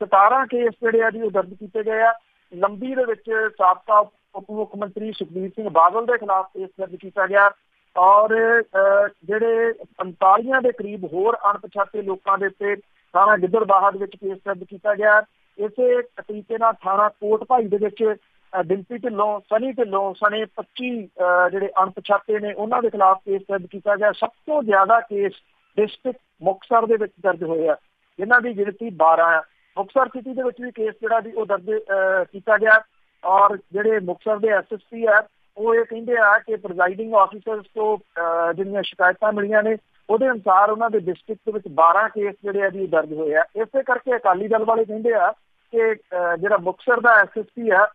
17 ਕੇਸ ਜਿਹੜੇ ਆ ਜੀ ਉਹ ਦਰਜ ਕੀਤੇ ਗਏ ਆ। ਲੰਬੀ ਦੇ ਵਿੱਚ ਸਾਬਕਾ ਉਪ ਮੁੱਖ ਮੰਤਰੀ ਸੁਖਬੀਰ ਸਿੰਘ ਬਾਦਲ ਦੇ ਖਿਲਾਫ ਕੇਸ ਦਰਜ ਕੀਤਾ ਗਿਆ, ਔਰ ਜਿਹੜੇ 45 ਦੇ ਕਰੀਬ ਹੋਰ ਅਣਪਛਾਤੇ ਲੋਕਾਂ ਦੇ ਉੱਤੇ ਥਾਣਾ ਗਿੱਦੜਬਾਹਾ ਦੇ ਵਿੱਚ ਕੇਸ ਦਰਜ ਕੀਤਾ ਗਿਆ। ਇਸੇ ਤਰੀਕੇ ਨਾਲ ਥਾਣਾ ਕੋਟ ਭਾਈ ਦੇ ਵਿੱਚ ਡਿੰਪੀ ਢਿੱਲੋਂ, ਸਨੀ ਢਿੱਲੋਂ ਸਣੇ 25 ਜਿਹੜੇ ਅਣਪਛਾਤੇ ਨੇ ਉਹਨਾਂ ਦੇ ਖਿਲਾਫ ਕੇਸ ਦਰਜ ਕੀਤਾ ਗਿਆ। ਸਭ ਤੋਂ ਜ਼ਿਆਦਾ ਕੇਸ ਡਿਸਟ੍ਰਿਕਟ ਮੁਕਤਸਰ ਦੇ ਵਿੱਚ ਦਰਜ ਹੋਏ ਆ, ਜਿਨ੍ਹਾਂ ਦੀ ਗਿਣਤੀ 12 ਆ। ਮੁਕਤਸਰ ਸਿਟੀ ਦੇ ਵਿੱਚ ਵੀ ਕੇਸ ਜਿਹੜਾ ਜੀ ਉਹ ਦਰਜ ਕੀਤਾ ਗਿਆ, ਔਰ ਜਿਹੜੇ ਮੁਕਤਸਰ ਦੇ SSP ਆ ਉਹ ਇਹ ਕਹਿੰਦੇ ਆ ਕਿ ਪ੍ਰੈਜ਼ਾਈਡਿੰਗ ਆਫਿਸਰਸ ਤੋਂ ਜਿਹੜੀਆਂ ਸ਼ਿਕਾਇਤਾਂ ਮਿਲੀਆਂ ਨੇ ਉਹਦੇ ਅਨੁਸਾਰ ਉਹਨਾਂ ਦੇ ਡਿਸਟ੍ਰਿਕਟ ਦੇ ਵਿੱਚ 12 ਕੇਸ ਜਿਹੜੇ ਆ ਜੀ ਦਰਜ ਹੋਏ ਆ। ਇਸੇ ਕਰਕੇ ਅਕਾਲੀ ਦਲ ਵਾਲੇ ਕਹਿੰਦੇ ਆ ਕਿ ਜਿਹੜਾ ਮੁਕਤਸਰ ਦਾ SSP ਆ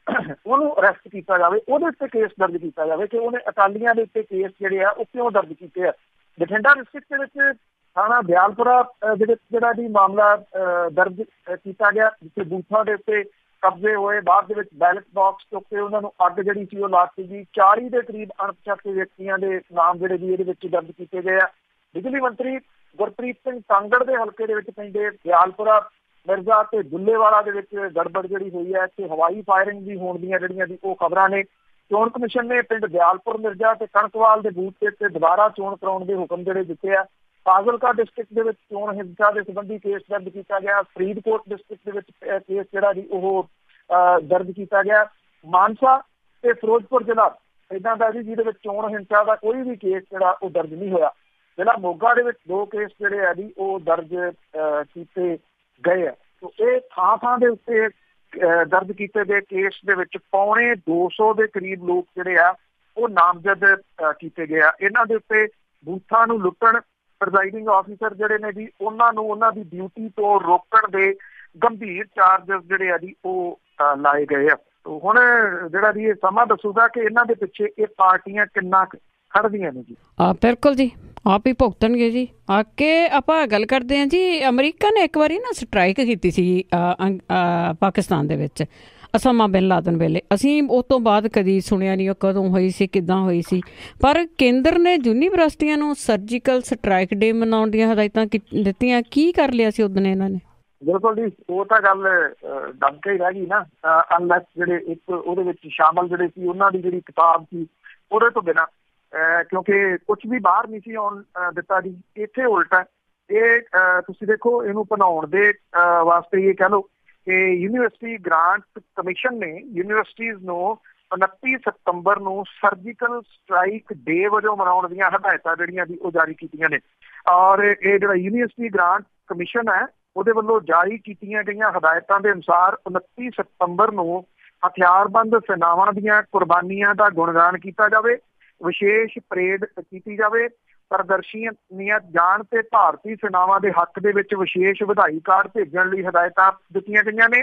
ਉਹਨੂੰ ਅਰੈਸਟ ਕੀਤਾ ਜਾਵੇ, ਉਹਦੇ ਉੱਤੇ ਕੇਸ ਦਰਜ ਕੀਤਾ ਜਾਵੇ ਕਿ ਉਹਨੇ ਅਕਾਲੀਆਂ ਦੇ ਉੱਤੇ ਕੇਸ ਜਿਹੜੇ ਆ ਉਹ ਕਿਉਂ ਦਰਜ ਕੀਤੇ ਆ। ਬਠਿੰਡਾ ਡਿਸਟ੍ਰਿਕਟ ਦੇ ਵਿੱਚ थाणा दयालपुरा ਜਿਹੜਾ ਜੀ ਮਾਮਲਾ ਦਰਜ ਕੀਤਾ ਗਿਆ, ਜਿੱਥੇ ਬੂਥਾਂ ਦੇ ਉੱਤੇ ਕਬਜ਼ੇ ਹੋਏ, ਬਾਅਦ ਦੇ ਵਿੱਚ ਬੈਲਟ ਬਾਕਸ ਚੁੱਕ ਕੇ ਉਹਨਾਂ ਨੂੰ ਅੱਗ ਜਿਹੜੀ ਸੀ ਉਹ ਲਾ ਦਿੱਤੀ ਗਈ। 40 ਦੇ ਕਰੀਬ ਅਣਪਛਾਤੇ ਵਿਅਕਤੀਆਂ ਦੇ ਨਾਮ ਜਿਹੜੇ ਜੀ ਇਹਦੇ ਵਿੱਚ ਦਰਜ ਕੀਤੇ ਗਏ ਆ। ਬਿਜਲੀ ਮੰਤਰੀ ਗੁਰਪ੍ਰੀਤ ਸਿੰਘ ਕਾਂਗੜ ਦੇ ਹਲਕੇ ਦੇ ਵਿੱਚ ਪੈਂਦੇ ਦਿਆਲਪੁਰਾ, ਮਿਰਜ਼ਾ ਤੇ ਦੁੱਲੇਵਾਲਾ ਦੇ ਵਿੱਚ ਗੜਬੜ ਜਿਹੜੀ ਹੋਈ ਹੈ, ਇੱਥੇ ਹਵਾਈ ਫਾਇਰਿੰਗ ਵੀ ਹੋਣ ਦੀਆਂ ਜਿਹੜੀਆਂ ਦੀ ਉਹ ਖਬਰਾਂ ਨੇ। ਚੋਣ ਕਮਿਸ਼ਨ ਨੇ ਪਿੰਡ ਦਿਆਲਪੁਰ, ਮਿਰਜ਼ਾ ਤੇ ਕਣਕਵਾਲ ਦੇ ਬੂਥ ਤੇ ਦੁਬਾਰਾ ਚੋਣ ਕਰਾਉਣ ਦੇ ਹੁਕਮ ਜਿਹੜੇ ਦਿੱਤੇ ਆ। ਫਾਜ਼ਿਲਕਾ ਡਿਸਟ੍ਰਿਕਟ ਦੇ ਵਿੱਚ ਚੋਣ ਹਿੰਸਾ ਦੇ ਸੰਬੰਧੀ ਕੇਸ ਦਰਜ ਕੀਤਾ ਗਿਆ। ਫਰੀਦਕੋਟ ਡਿਸਟ੍ਰਿਕਟ ਦੇ ਵਿੱਚ ਕੇਸ ਜਿਹੜਾ ਜੀ ਉਹ ਦਰਜ ਕੀਤਾ ਗਿਆ। ਮਾਨਸਾ ਤੇ ਫਿਰੋਜ਼ਪੁਰ ਜ਼ਿਲ੍ਹਾ ਏਦਾਂ ਦਾ ਜੀ ਜਿਹਦੇ ਵਿੱਚ ਚੋਣ ਹਿੰਸਾ ਦਾ ਕੋਈ ਵੀ ਕੇਸ ਜਿਹੜਾ ਉਹ ਦਰਜ ਨਹੀਂ ਹੋਇਆ। ਜ਼ਿਲ੍ਹਾ ਮੋਗਾ ਦੇ ਵਿੱਚ 2 ਕੇਸ ਜਿਹੜੇ ਆ ਜੀ ਉਹ ਦਰਜ ਕੀਤੇ ਗਏ ਆ। ਸੋ ਇਹ ਥਾਂ ਦੇ ਉੱਤੇ ਦਰਜ ਕੀਤੇ ਗਏ ਕੇਸ ਦੇ ਵਿੱਚ ਪੌਣੇ 200 ਦੇ ਕਰੀਬ ਲੋਕ ਜਿਹੜੇ ਆ ਉਹ ਨਾਮਜ਼ਦ ਕੀਤੇ ਗਏ ਆ। ਇਹਨਾਂ ਦੇ ਉੱਤੇ ਬੂਥਾਂ ਨੂੰ ਲੁੱਟਣ, ਪ੍ਰੈਜ਼ਾਈਡਿੰਗ ਆਫਿਸਰ ਜਿਹੜੇ ਨੇ ਜੀ ਉਹਨਾਂ ਨੂੰ ਉਹਨਾਂ ਦੀ ਡਿਊਟੀ ਤੋਂ ਰੋਕਣ ਦੇ ਗੰਭੀਰ ਚਾਰਜਸ ਜਿਹੜੇ ਆ ਜੀ ਉਹ ਲਾਏ ਗਏ ਆ। ਹੁਣ ਜਿਹੜਾ ਜੀ ਇਹ ਸਮਾਂ ਦੱਸੂਗਾ ਕਿ ਇਹਨਾਂ ਦੇ ਪਿੱਛੇ ਇਹ ਪਾਰਟੀਆਂ ਕਿੰਨਾ ਖੜਦੀਆਂ ਨੇ ਜੀ। ਬਿਲਕੁਲ ਜੀ, ਆਪ ਹੀ ਭੁਗਤਣਗੇ ਜੀ। ਆ ਕੇ ਆਪਾਂ ਗੱਲ ਕਰਦੇ ਹਾਂ ਜੀ, ਅਮਰੀਕਾ ਨੇ ਇੱਕ ਵਾਰੀ ਨਾ ਸਟਰਾਈਕ ਕੀਤੀ ਸੀ ਪਾਕਿਸਤਾਨ ਦੇ ਵਿੱਚ ਅਸਾਮਾ ਬਿਨ ਲਾਦਨ ਵੇਲੇ। ਅਸੀਂ ਉਸ ਤੋਂ ਬਾਅਦ ਕਦੀ ਸੁਣਿਆ ਨਹੀਂ ਉਹ ਕਦੋਂ ਹੋਈ ਸੀ, ਕਿੱਦਾਂ ਹੋਈ ਸੀ। ਪਰ ਕੇਂਦਰ ਨੇ ਯੂਨੀਵਰਸਿਟੀਆਂ ਨੂੰ ਸਰਜੀਕਲ ਸਟਰਾਈਕ ਡੇ ਮਨਾਉਣ ਦੀਆਂ ਹਦਾਇਤਾਂ ਦਿੱਤੀਆਂ। ਕੀ ਕਰ ਲਿਆ ਸੀ ਉਦੋਂ ਇਹਨਾਂ ਨੇ? ਬਿਲਕੁਲ ਜੀ, ਉਹ ਤਾਂ ਗੱਲ ਦਮ ਕੇ ਹੀ ਰਹਿ ਗਈ ਨਾ। ਅਨਲੈਸ ਜਿਹੜੇ ਇੱਕ ਉਹਦੇ ਵਿੱਚ ਸ਼ਾਮਲ ਜਿਹੜੇ ਸੀ ਉਹਨਾਂ ਦੀ ਜਿਹੜੀ ਕਿਤਾਬ ਸੀ ਉਹਦੇ ਤੋਂ ਬਿਨਾਂ, ਕਿਉਂਕਿ ਕੁਛ ਵੀ ਬਾਹਰ ਨਹੀਂ ਸੀ ਆਉਣ ਦਿੱਤਾ ਜੀ। ਇੱਥੇ ਉਲਟਾ ਇਹ ਤੁਸੀਂ ਦੇਖੋ, ਇਹਨੂੰ ਬਣਾਉਣ ਦੇ ਵਾਸਤੇ ਇਹ ਕਹਿ ਲਓ ਕਿ ਯੂਨੀਵਰਸਿਟੀ ਗ੍ਰਾਂਟ ਕਮਿਸ਼ਨ ਨੇ ਯੂਨੀਵਰਸਿਟੀਜ਼ ਨੂੰ 29 ਸਤੰਬਰ ਨੂੰ ਸਰਜੀਕਲ ਸਟਰਾਈਕ ਡੇ ਵਜੋਂ ਮਨਾਉਣ ਦੀਆਂ ਹਦਾਇਤਾਂ ਜਿਹੜੀਆਂ ਜੀ ਉਹ ਜਾਰੀ ਕੀਤੀਆਂ ਨੇ। ਔਰ ਇਹ ਜਿਹੜਾ ਯੂਨੀਵਰਸਿਟੀ ਗ੍ਰਾਂਟ ਕਮਿਸ਼ਨ ਹੈ ਉਹਦੇ ਵੱਲੋਂ ਜਾਰੀ ਕੀਤੀਆਂ ਗਈਆਂ ਹਦਾਇਤਾਂ ਦੇ ਅਨੁਸਾਰ 29 ਸਤੰਬਰ ਨੂੰ ਹਥਿਆਰਬੰਦ ਸੈਨਾਵਾਂ ਦੀਆਂ ਕੁਰਬਾਨੀਆਂ ਦਾ ਗੁਣਗਾਨ ਕੀਤਾ ਜਾਵੇ, ਵਿਸ਼ੇਸ਼ ਪਰੇਡ ਕੀਤੀ ਜਾਵੇ, ਪ੍ਰਦਰਸ਼ਨੀਆਂ ਜਾਣ ਤੇ ਭਾਰਤੀ ਸੈਨਾਵਾਂ ਦੇ ਹੱਕ ਦੇ ਵਿੱਚ ਵਿਸ਼ੇਸ਼ ਵਧਾਈ ਕਾਰਡ ਭੇਜਣ ਲਈ ਹਦਾਇਤਾਂ ਦਿੱਤੀਆਂ ਗਈਆਂ ਨੇ।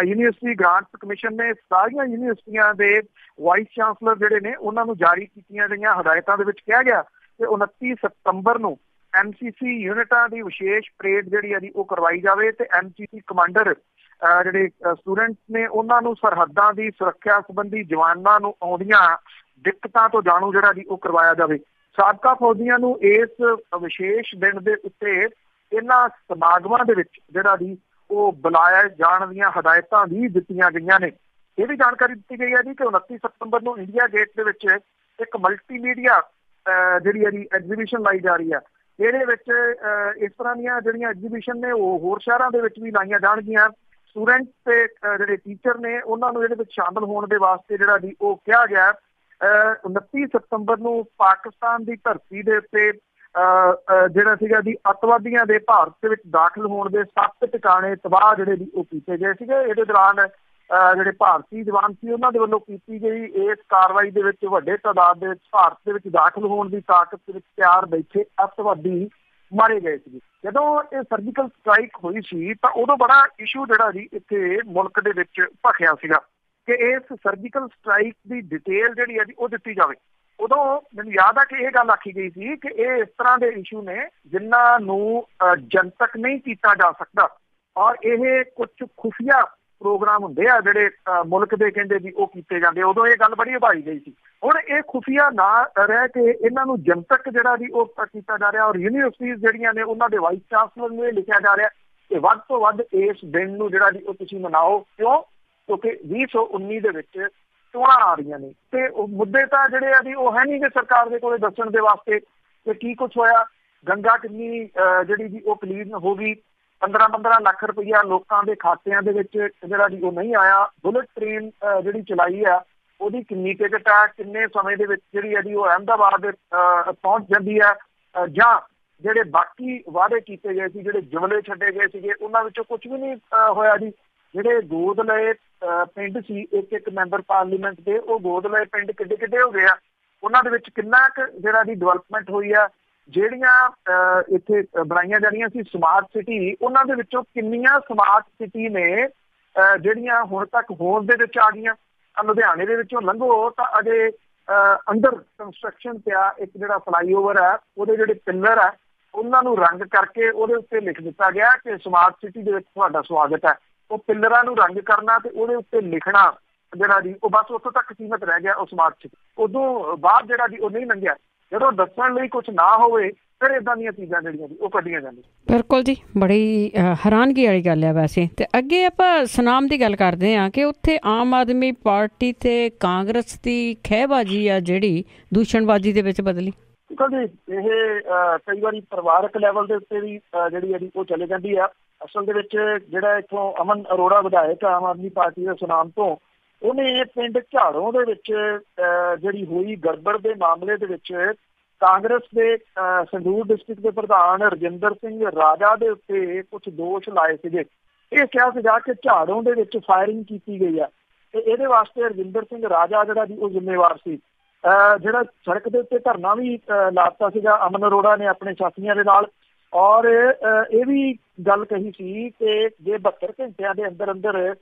ਯੂਨੀਵਰਸਿਟੀ ਗ੍ਰਾਂਟਸ ਕਮਿਸ਼ਨ ਨੇ ਸਾਰੀਆਂ ਯੂਨੀਵਰਸਿਟੀਆਂ ਦੇ ਵਾਈਸ ਚਾਂਸਲਰ ਜਿਹੜੇ ਨੇ ਉਹਨਾਂ ਨੂੰ ਜਾਰੀ ਕੀਤੀਆਂ ਗਈਆਂ ਹਦਾਇਤਾਂ ਦੇ ਵਿੱਚ ਕਿਹਾ ਗਿਆ ਕਿ 29 ਸਤੰਬਰ ਨੂੰ MCC ਯੂਨਿਟਾਂ ਦੀ ਵਿਸ਼ੇਸ਼ ਪਰੇਡ ਜਿਹੜੀ ਹੈ ਜੀ ਉਹ ਕਰਵਾਈ ਜਾਵੇ ਤੇ MCC ਕਮਾਂਡਰ ਜਿਹੜੇ ਸਟੂਡੈਂਟਸ ਨੇ ਉਹਨਾਂ ਨੂੰ ਸਰਹੱਦਾਂ ਦੀ ਸੁਰੱਖਿਆ ਸੰਬੰਧੀ ਜਵਾਨਾਂ ਨੂੰ ਆਉਂਦੀਆਂ ਦਿੱਕਤਾਂ ਤੋਂ ਜਾਣੂ ਜਿਹੜਾ ਜੀ ਉਹ ਕਰਵਾਇਆ ਜਾਵੇ। ਸਾਬਕਾ ਫੌਜੀਆਂ ਨੂੰ ਇਸ ਵਿਸ਼ੇਸ਼ ਦਿਨ ਦੇ ਉੱਤੇ ਇਹਨਾਂ ਸਮਾਗਮਾਂ ਦੇ ਵਿੱਚ ਜਿਹੜਾ ਜੀ ਉਹ ਬੁਲਾਇਆ ਜਾਣ ਦੀਆਂ ਹਦਾਇਤਾਂ ਵੀ ਦਿੱਤੀਆਂ ਗਈਆਂ ਨੇ। ਇਹ ਵੀ ਜਾਣਕਾਰੀ ਦਿੱਤੀ ਗਈ ਹੈ ਜੀ ਕਿ 29 ਸਤੰਬਰ ਨੂੰ ਇੰਡੀਆ ਗੇਟ ਦੇ ਵਿੱਚ ਇੱਕ ਮਲਟੀਮੀਡੀਆ ਜਿਹੜੀ ਹੈ ਜੀ ਐਗਜ਼ੀਬਿਸ਼ਨ ਲਾਈ ਜਾ ਰਹੀ ਹੈ। ਇਹਦੇ ਵਿੱਚ ਇਸ ਤਰ੍ਹਾਂ ਦੀਆਂ ਜਿਹੜੀਆਂ ਐਗਜ਼ੀਬਿਸ਼ਨ ਨੇ ਉਹ ਹੋਰ ਸ਼ਹਿਰਾਂ ਦੇ ਵਿੱਚ ਵੀ ਲਾਈਆਂ ਜਾਣਗੀਆਂ। ਸਟੂਡੈਂਟ ਤੇ ਜਿਹੜੇ ਟੀਚਰ ਨੇ ਉਹਨਾਂ ਨੂੰ ਇਹਦੇ ਵਿੱਚ ਸ਼ਾਮਲ ਹੋਣ ਦੇ ਵਾਸਤੇ ਜਿਹੜਾ ਜੀ ਉਹ ਕਿਹਾ ਗਿਆ। 29 ਸਤੰਬਰ ਨੂੰ ਪਾਕਿਸਤਾਨ ਦੀ ਧਰਤੀ ਦੇ ਉੱਤੇ ਜਿਹੜਾ ਸੀਗਾ ਜੀ ਅੱਤਵਾਦੀਆਂ ਦੇ ਭਾਰਤ ਦੇ ਵਿੱਚ ਦਾਖਲ ਹੋਣ ਦੇ 7 ਟਿਕਾਣੇ ਤਬਾਹ ਜਿਹੜੇ ਜੀ ਉਹ ਕੀਤੇ ਗਏ ਸੀਗੇ। ਇਹਦੇ ਦੌਰਾਨ ਜਿਹੜੇ ਭਾਰਤੀ ਜਵਾਨ ਸੀ ਉਹਨਾਂ ਦੇ ਵੱਲੋਂ ਕੀਤੀ ਗਈ ਇਸ ਕਾਰਵਾਈ ਦੇ ਵਿੱਚ ਵੱਡੇ ਤਾਦਾਦ ਦੇ ਵਿੱਚ ਭਾਰਤ ਦੇ ਵਿੱਚ ਦਾਖਲ ਹੋਣ ਦੀ ਤਾਕਤ ਦੇ ਵਿੱਚ ਤਿਆਰ ਬੈਠੇ ਅੱਤਵਾਦੀ ਮਾਰੇ ਗਏ ਸੀ। ਜਦੋਂ ਇਹ ਸਰਜੀਕਲ ਸਟਰਾਈਕ ਹੋਈ ਸੀ ਤਾਂ ਉਦੋਂ ਬੜਾ ਇਸ਼ੂ ਜਿਹੜਾ ਜੀ ਇੱਥੇ ਮੁਲਕ ਦੇ ਵਿੱਚ ਭਖਿਆ ਸੀਗਾ ਕਿ ਇਸ ਸਰਜੀਕਲ ਸਟਰਾਈਕ ਦੀ ਡਿਟੇਲ ਜਿਹੜੀ ਹੈ ਜੀ ਉਹ ਦਿੱਤੀ ਜਾਵੇ। ਉਦੋਂ ਮੈਨੂੰ ਯਾਦ ਆ ਕਿ ਇਹ ਗੱਲ ਆਖੀ ਗਈ ਸੀ ਕਿ ਇਹ ਇਸ ਤਰ੍ਹਾਂ ਦੇ ਇਸ਼ੂ ਨੇ ਜਿਨ੍ਹਾਂ ਨੂੰ ਜਨਤਕ ਨਹੀਂ ਕੀਤਾ ਜਾ ਸਕਦਾ ਔਰ ਇਹ ਕੁਝ ਖੁਫੀਆ ਪ੍ਰੋਗਰਾਮ ਹੁੰਦੇ ਆ ਜਿਹੜੇ ਮੁਲਕ ਦੇ ਕਹਿੰਦੇ ਜੀ ਉਹ ਕੀਤੇ ਜਾਂਦੇ। ਉਦੋਂ ਇਹ ਗੱਲ ਬੜੀ ਉਭਾਈ ਗਈ ਸੀ। ਹੁਣ ਇਹ ਖੁਫੀਆ ਨਾ ਰਹਿ ਕੇ ਇਹਨਾਂ ਨੂੰ ਜਨਤਕ ਜਿਹੜਾ ਜੀ ਉਹ ਕੀਤਾ ਜਾ ਰਿਹਾ ਔਰ ਯੂਨੀਵਰਸਿਟੀਜ਼ ਜਿਹੜੀਆਂ ਨੇ ਉਹਨਾਂ ਦੇ ਵਾਈਸ ਚਾਂਸਲਰ ਨੂੰ ਇਹ ਲਿਖਿਆ ਜਾ ਰਿਹਾ ਕਿ ਵੱਧ ਤੋਂ ਵੱਧ ਇਸ ਦਿਨ ਨੂੰ ਜਿਹੜਾ ਜੀ ਉਹ ਤੁਸੀਂ ਮਨਾਓ। ਕਿਉਂ? ਕਿਉਂਕਿ 2019 ਦੇ ਵਿੱਚ ਚੋਣਾਂ ਆ ਰਹੀਆਂ ਨੇ ਤੇ ਉਹ ਮੁੱਦੇ ਤਾਂ ਜਿਹੜੇ ਆ ਜੀ ਉਹ ਹੈ ਨਹੀਂ ਕਿ ਸਰਕਾਰ ਦੇ ਕੋਲੇ ਦੱਸਣ ਦੇ ਵਾਸਤੇ ਕਿ ਕੀ ਕੁਛ ਹੋਇਆ। ਗੰਗਾ ਕਿੰਨੀ ਜਿਹੜੀ ਜੀ ਉਹ ਕਲੀਨ ਹੋ ਗਈ, 15-15 ਲੱਖ ਰੁਪਈਆ ਲੋਕਾਂ ਦੇ ਖਾਤਿਆਂ ਦੇ ਵਿੱਚ ਜਿਹੜਾ ਜੀ ਉਹ ਨਹੀਂ ਆਇਆ। ਬੁਲਟ ਟ੍ਰੇਨ ਜਿਹੜੀ ਚਲਾਈ ਆ ਉਹਦੀ ਕਿੰਨੀ ਟਿਕਟ ਆ, ਕਿੰਨੇ ਸਮੇਂ ਦੇ ਵਿੱਚ ਜਿਹੜੀ ਹੈ ਜੀ ਉਹ ਅਹਿਮਦਾਬਾਦ ਪਹੁੰਚ ਜਾਂਦੀ ਆ, ਜਾਂ ਜਿਹੜੇ ਬਾਕੀ ਵਾਅਦੇ ਕੀਤੇ ਗਏ ਸੀ, ਜਿਹੜੇ ਜੁਮਲੇ ਛੱਡੇ ਗਏ ਸੀਗੇ ਉਹਨਾਂ ਵਿੱਚੋਂ ਕੁਝ ਵੀ ਨਹੀਂ ਹੋਇਆ ਜੀ। ਜਿਹੜੇ ਗੋਦ ਲਏ ਪਿੰਡ ਸੀ ਇੱਕ ਮੈਂਬਰ ਪਾਰਲੀਮੈਂਟ ਦੇ, ਉਹ ਗੋਦ ਲਏ ਪਿੰਡ ਕਿੱਡੇ ਕਿੱਡੇ ਹੋ ਗਏ ਆ, ਉਹਨਾਂ ਦੇ ਵਿੱਚ ਕਿੰਨਾ ਕੁ ਜਿਹੜਾ ਦੀ ਡਿਵੈਲਪਮੈਂਟ ਹੋਈ ਆ। ਜਿਹੜੀਆਂ ਇੱਥੇ ਬਣਾਈਆਂ ਜਾ ਰਹੀਆਂ ਸੀ ਸਮਾਰਟ ਸਿਟੀ, ਉਹਨਾਂ ਦੇ ਵਿੱਚੋਂ ਕਿੰਨੀਆਂ ਸਮਾਰਟ ਸਿਟੀ ਨੇ ਜਿਹੜੀਆਂ ਹੁਣ ਤੱਕ ਹੋਂਦ ਦੇ ਵਿੱਚ ਆ ਗਈਆਂ। ਲੁਧਿਆਣੇ ਦੇ ਵਿੱਚੋਂ ਲੰਘੋ ਤਾਂ ਅਜੇ ਅੰਡਰ ਕੰਸਟਰਕਸ਼ਨ ਪਿਆ ਇੱਕ ਜਿਹੜਾ ਫਲਾਈਓਵਰ ਹੈ, ਉਹਦੇ ਜਿਹੜੇ ਪਿੱਲਰ ਆ ਉਹਨਾਂ ਨੂੰ ਰੰਗ ਕਰਕੇ ਉਹਦੇ ਉੱਤੇ ਲਿਖ ਦਿੱਤਾ ਗਿਆ ਕਿ ਸਮਾਰਟ ਸਿਟੀ ਦੇ ਵਿੱਚ ਤੁਹਾਡਾ ਸਵਾਗਤ ਹੈ। ਉਹ ਪਿੱਲਰਾਂ ਨੂੰ ਰੰਗ ਕਰਨਾ ਤੇ ਉਹਦੇ ਉੱਤੇ ਲਿਖਣਾ ਜਿਹੜਾ ਜੀ ਉਹ ਬਸ ਉੱਥੋਂ ਤੱਕ ਸੀਮਤ ਰਹਿ ਗਿਆ ਉਹ ਸਮਾਰਟ ਸਿਟੀ। ਉਦੋਂ ਬਾਅਦ ਜਿਹੜਾ ਜੀ ਉਹ ਨਹੀਂ ਲੰਘਿਆ। ਜਦੋਂ ਦੱਸਣ ਲਈ ਕੁਛ ਨਾ ਹੋਵੇ ਫਿਰ ਏਦਾਂ ਦੀਆਂ ਚੀਜ਼ਾਂ ਜਿਹੜੀਆਂ ਜੀ ਉਹ ਕੱਢੀਆਂ ਜਾਂਦੀਆਂ। ਬਿਲਕੁਲ ਜੀ, ਬੜੀ ਹੈਰਾਨਗੀ ਵਾਲੀ ਗੱਲ ਹੈ ਵੈਸੇ। ਤੇ ਅੱਗੇ ਆਪਾਂ ਸੁਨਾਮ ਦੀ ਗੱਲ ਕਰਦੇ ਹਾਂ ਕਿ ਉੱਥੇ ਆਮ ਆਦਮੀ ਪਾਰਟੀ ਤੇ ਕਾਂਗਰਸ ਦੀ ਖਹਿਬਾਜ਼ੀ ਆ ਜਿਹੜੀ ਦੂਸ਼ਣਬਾਜ਼ੀ ਦੇ ਵਿੱਚ ਬਦਲੀ। ਬਿਲਕੁਲ ਜੀ, ਇਹ ਕਈ ਵਾਰੀ ਪਰਿਵਾਰਕ ਲੈਵਲ ਦੇ ਉੱਤੇ ਵੀ ਜਿਹੜੀ ਹੈ ਉਹ ਚਲੇ ਜਾਂਦੀ ਆ। ਅਸਲ ਦੇ ਵਿੱਚ ਜਿਹੜਾ ਇੱਥੋਂ ਅਮਨ ਅਰੋੜਾ ਵਿਧਾਇਕ ਆਮ ਆਦਮੀ ਪਾਰਟੀ ਦੇ ਸੁਨਾਮ ਤੋਂ, ਉਹਨੇ ਪਿੰਡ ਝਾੜੋਂ ਦੇ ਵਿੱਚ ਜਿਹੜੀ ਹੋਈ ਗੜਬੜ ਦੇ ਮਾਮਲੇ ਦੇ ਵਿੱਚ ਕਾਂਗਰਸ ਦੇ ਸੰਗਰੂਰ ਡਿਸਟ੍ਰਿਕਟ ਦੇ ਪ੍ਰਧਾਨ ਰਜਿੰਦਰ ਸਿੰਘ ਰਾਜਾ ਦੇ ਉੱਤੇ ਕੁਝ ਦੋਸ਼ ਲਾਏ ਸੀਗੇ। ਇਹ ਕਿਹਾ ਸੀਗਾ ਕਿ ਝਾੜੋਂ ਦੇ ਵਿੱਚ ਫਾਇਰਿੰਗ ਕੀਤੀ ਗਈ ਆ ਤੇ ਇਹਦੇ ਵਾਸਤੇ ਰਜਿੰਦਰ ਸਿੰਘ ਰਾਜਾ ਜਿਹੜਾ ਜੀ ਉਹ ਜ਼ਿੰਮੇਵਾਰ ਸੀ। ਜਿਹੜਾ ਸੜਕ ਦੇ ਉੱਤੇ ਧਰਨਾ ਵੀ ਲਾਤਾ ਸੀਗਾ ਅਮਨ ਅਰੋੜਾ ਨੇ ਆਪਣੇ ਸਾਥੀਆਂ ਦੇ ਨਾਲ, ਔਰ ਇਹ ਵੀ ਗੱਲ ਕਹੀ ਸੀ ਕਿ ਜੇ 72 ਘੰਟਿਆਂ ਦੇ ਅੰਦਰ ਅੰਦਰ